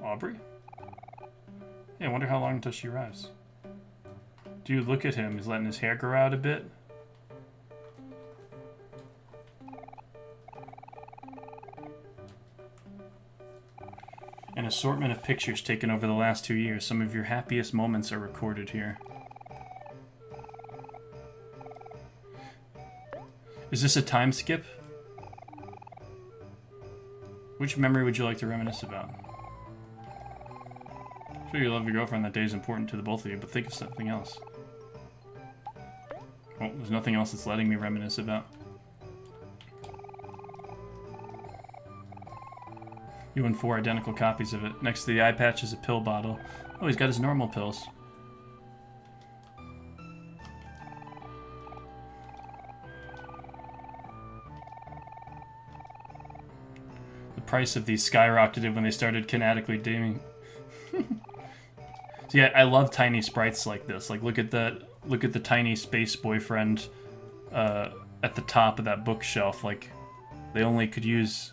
Aubrey? Yeah, I wonder how long until she arrives. Do you look at him? He's letting his hair grow out a bit. An assortment of pictures taken over the last 2 years. Some of your happiest moments are recorded here. Is this a time skip? Which memory would you like to reminisce about? Sure, you love your girlfriend. That day is important to the both of you, but think of something else. Oh, there's nothing else that's letting me reminisce about. You and 4 identical copies of it. Next to the eye patch is a pill bottle. Oh, he's got his normal pills. The price of these skyrocketed when they started kinetically dimming. So yeah, I love tiny sprites like this. Like look at the tiny space boyfriend at the top of that bookshelf. Like they only could use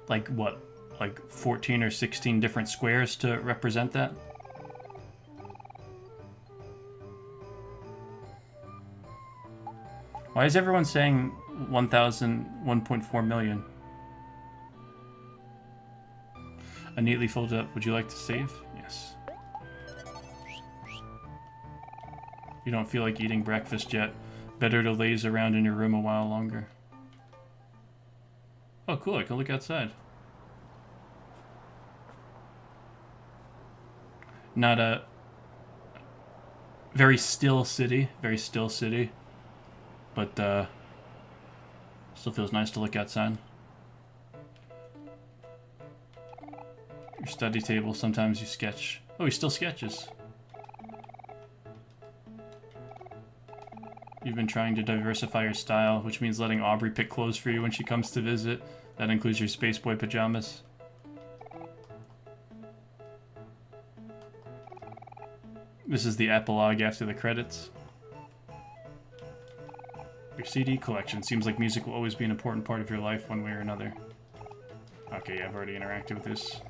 like what? Like 14 or 16 different squares to represent that. Why is everyone saying 1.4 million? A neatly folded up. Would you like to save? Yes. You don't feel like eating breakfast yet. Better to laze around in your room a while longer. Oh, cool. I can look outside. Not a very still city, but still feels nice to look outside. Your study table, sometimes you sketch. Oh, he still sketches. You've been trying to diversify your style, which means letting Aubrey pick clothes for you when she comes to visit. That includes your Space Boy pajamas. This is the epilogue after the credits. Your CD collection. Seems like music will always be an important part of your life one way or another. Okay, I've already interacted with this.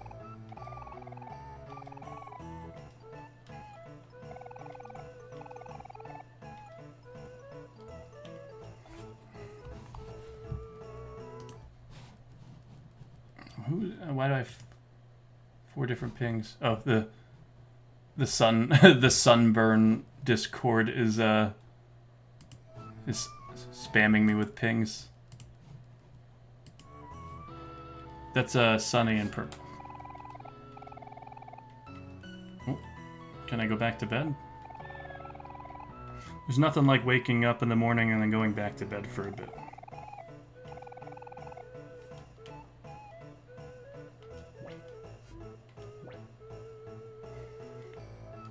Why do I have 4 different pings? Oh, the Sunbuuuuuurn Discord is spamming me with pings. That's Sunny and Purple. Oh, can I go back to bed? There's nothing like waking up in the morning and then going back to bed for a bit.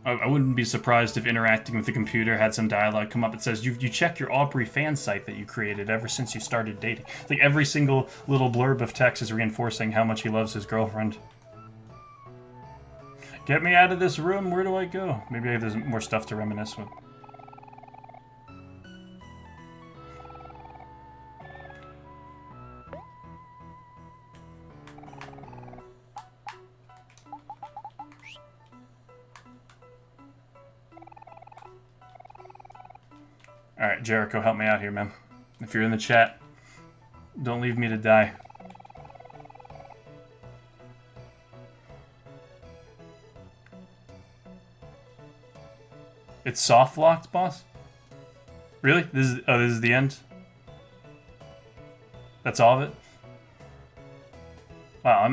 I wouldn't be surprised if interacting with the computer had some dialogue come up. It says, you check your Aubrey fan site that you created ever since you started dating. Like every single little blurb of text is reinforcing how much he loves his girlfriend. Get me out of this room, where do I go? Maybe there's more stuff to reminisce with. Alright, Jericho, help me out here, man. If you're in the chat, don't leave me to die. It's soft locked, boss? Really? This is the end? That's all of it? Wow,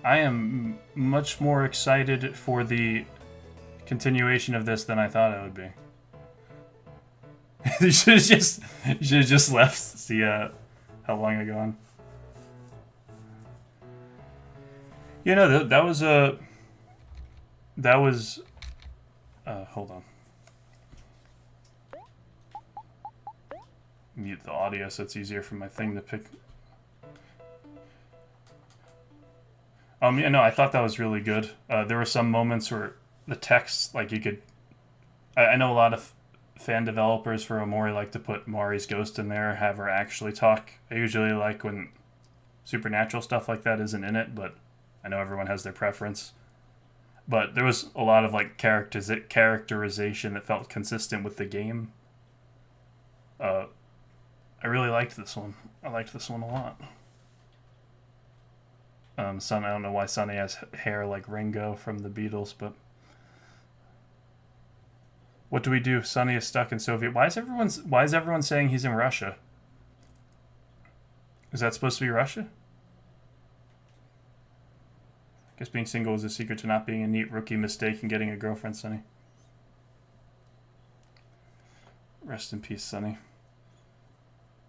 I am much more excited for the continuation of this than I thought I would be. You should have just left. See how long I go on. You know, that was hold on. mute the audio so it's easier for my thing to pick. Yeah, no, I thought that was really good. There were some moments where the text, like, you could... I know a lot of fan developers for OMORI like to put Maury's ghost in there, have her actually talk. I usually like when supernatural stuff like that isn't in it, but I know everyone has their preference. But there was a lot of, like, characterization that felt consistent with the game. I really liked this one. I liked this one a lot. Sun, I don't know why Sonny has hair like Ringo from the Beatles, but... What do we do? Sonny is stuck in Soviet... Why is everyone saying he's in Russia? Is that supposed to be Russia? I guess being single is a secret to not being a neat rookie mistake and getting a girlfriend, Sonny. Rest in peace, Sonny.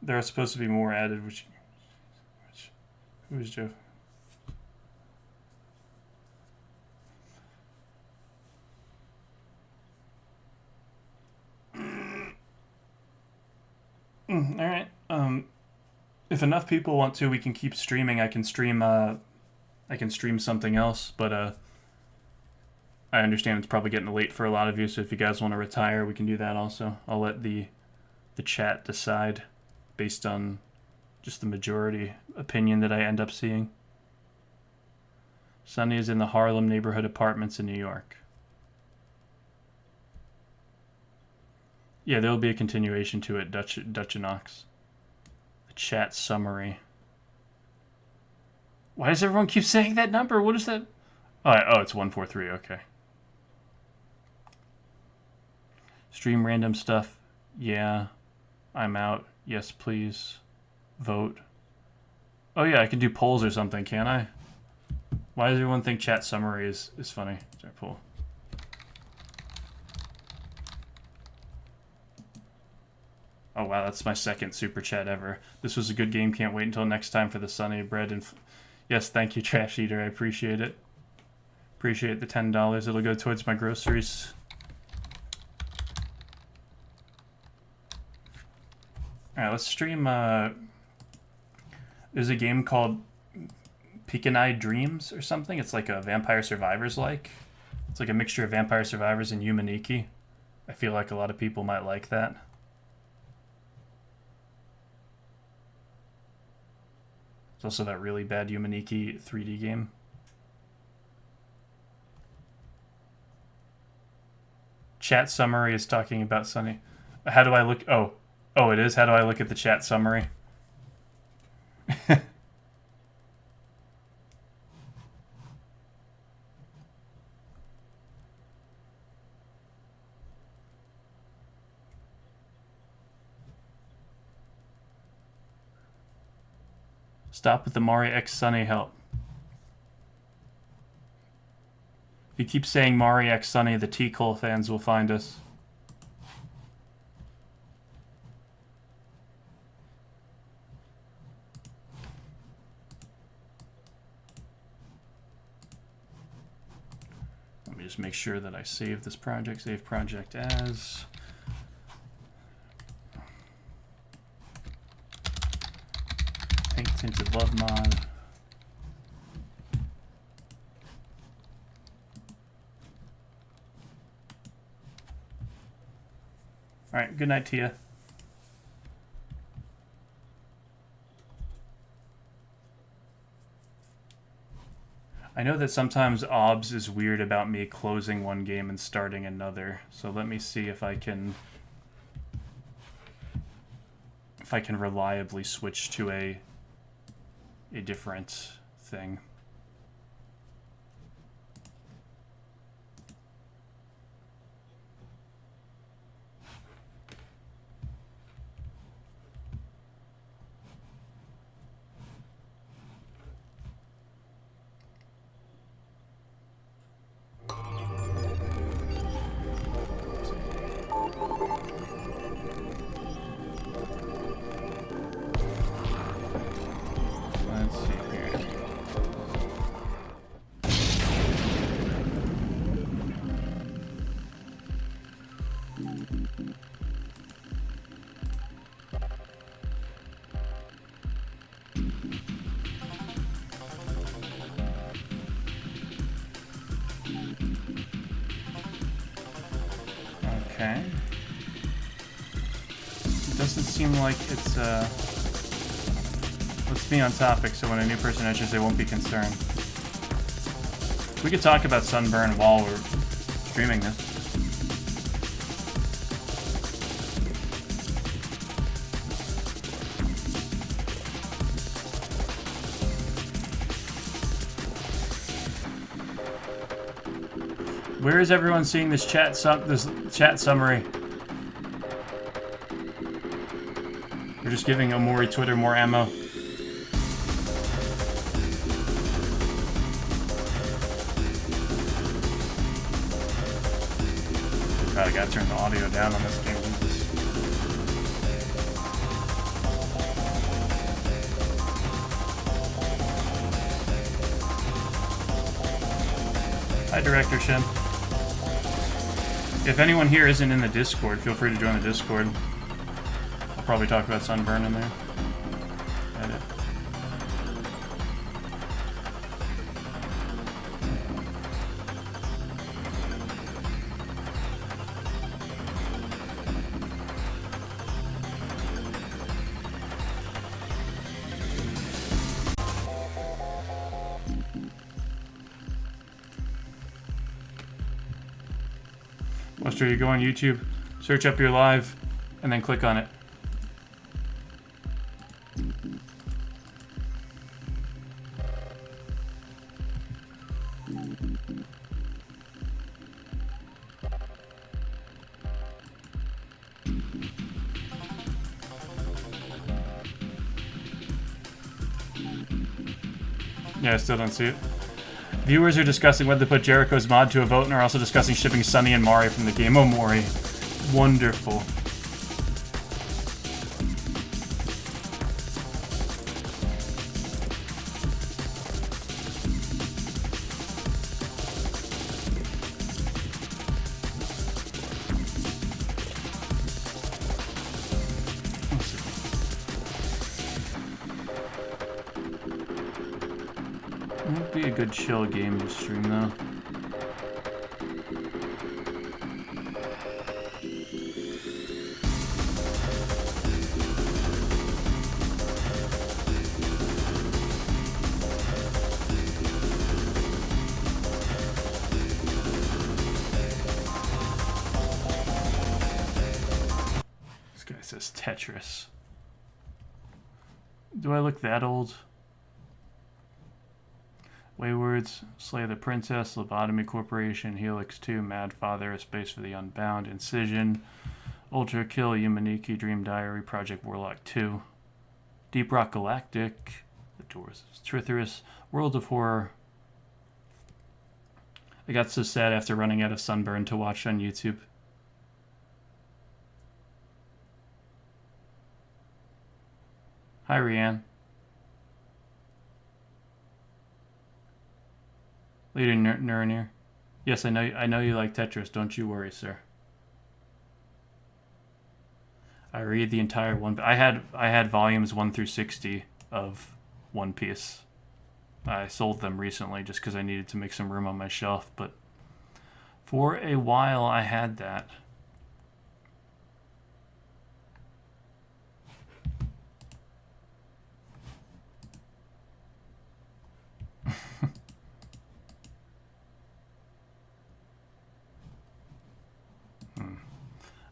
There are supposed to be more added, who is Joe? Alright. If enough people want to, we can keep streaming. I can stream something else, but I understand it's probably getting late for a lot of you, so if you guys want to retire, we can do that also. I'll let the chat decide based on just the majority opinion that I end up seeing. Sunny is in the Harlem neighborhood apartments in New York. Yeah, there'll be a continuation to it, Dutch and Ox. The chat summary. Why does everyone keep saying that number? What is that? Oh, it's 143, okay. Stream random stuff. Yeah. I'm out. Yes, please. Vote. Oh yeah, I can do polls or something, can't I? Why does everyone think chat summary is funny? Sorry, poll. Oh wow, that's my second super chat ever. This was a good game. Can't wait until next time for the Sunny bread and... Yes, thank you, Trash Eater. I appreciate it. Appreciate the $10. It'll go towards my groceries. Alright, let's stream... There's a game called Pecan-Eyed Dreams or something. It's like a Vampire Survivors-like. It's like a mixture of Vampire Survivors and Humaniki. I feel like a lot of people might like that. There's also that really bad Humaniki 3D game. Chat summary is talking about Sunny. How do I look? Oh, it is? How do I look at the chat summary? Stop with the Mari X Sunny help. If you keep saying Mari X Sunny, the T-Cole fans will find us. Let me just make sure that I save this project. Save project as... Tinted Love Mod. Alright, good night, Tia. I know that sometimes OBS is weird about me closing one game and starting another, so let me see if I can reliably switch to a different thing. Let's see here. Okay. It doesn't seem like it's, let's be on topic so when a new person enters, they won't be concerned. We could talk about Sunburn while we're streaming this. Where is everyone seeing this chat summary? We're just giving OMORI Twitter more ammo. God, I gotta turn the audio down on this game. Hi, Director Shin. If anyone here isn't in the Discord, feel free to join the Discord. I'll probably talk about Sunburn in there. Edit. Wester, you go on YouTube, search up your live, and then click on it. Yeah, I still don't see it. Viewers are discussing whether to put Jericho's mod to a vote and are also discussing shipping Sunny and Mari from the game OMORI. Wonderful. Would be a good chill game to stream though. This guy says Tetris. Do I look that old? Waywards, Slay the Princess, Lobotomy Corporation, Helix 2, Mad Father, A Space for the Unbound, Incision, Ultra Kill, Yumaniki, Dream Diary, Project Warlock 2, Deep Rock Galactic, The Doors, Trithorus, World of Horror. I got so sad after running out of Sunburn to watch on YouTube. Hi, Rianne. Leader Nurinir. Yes, I know you like Tetris. Don't you worry, sir. I read the entire one. I had volumes 1 through 60 of One Piece. I sold them recently just because I needed to make some room on my shelf. But for a while, I had that.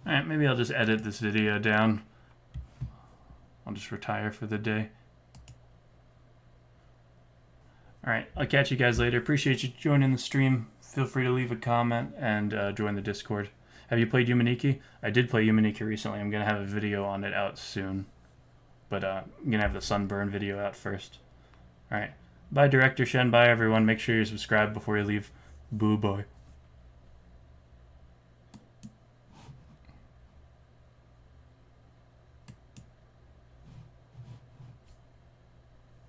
Alright, maybe I'll just edit this video down. I'll just retire for the day. Alright, I'll catch you guys later. Appreciate you joining the stream. Feel free to leave a comment and join the Discord. Have you played Yumaniki? I did play Yumaniki recently. I'm going to have a video on it out soon. But I'm going to have the Sunburn video out first. Alright, bye Director Shen, bye everyone. Make sure you subscribe before you leave. Boo boy.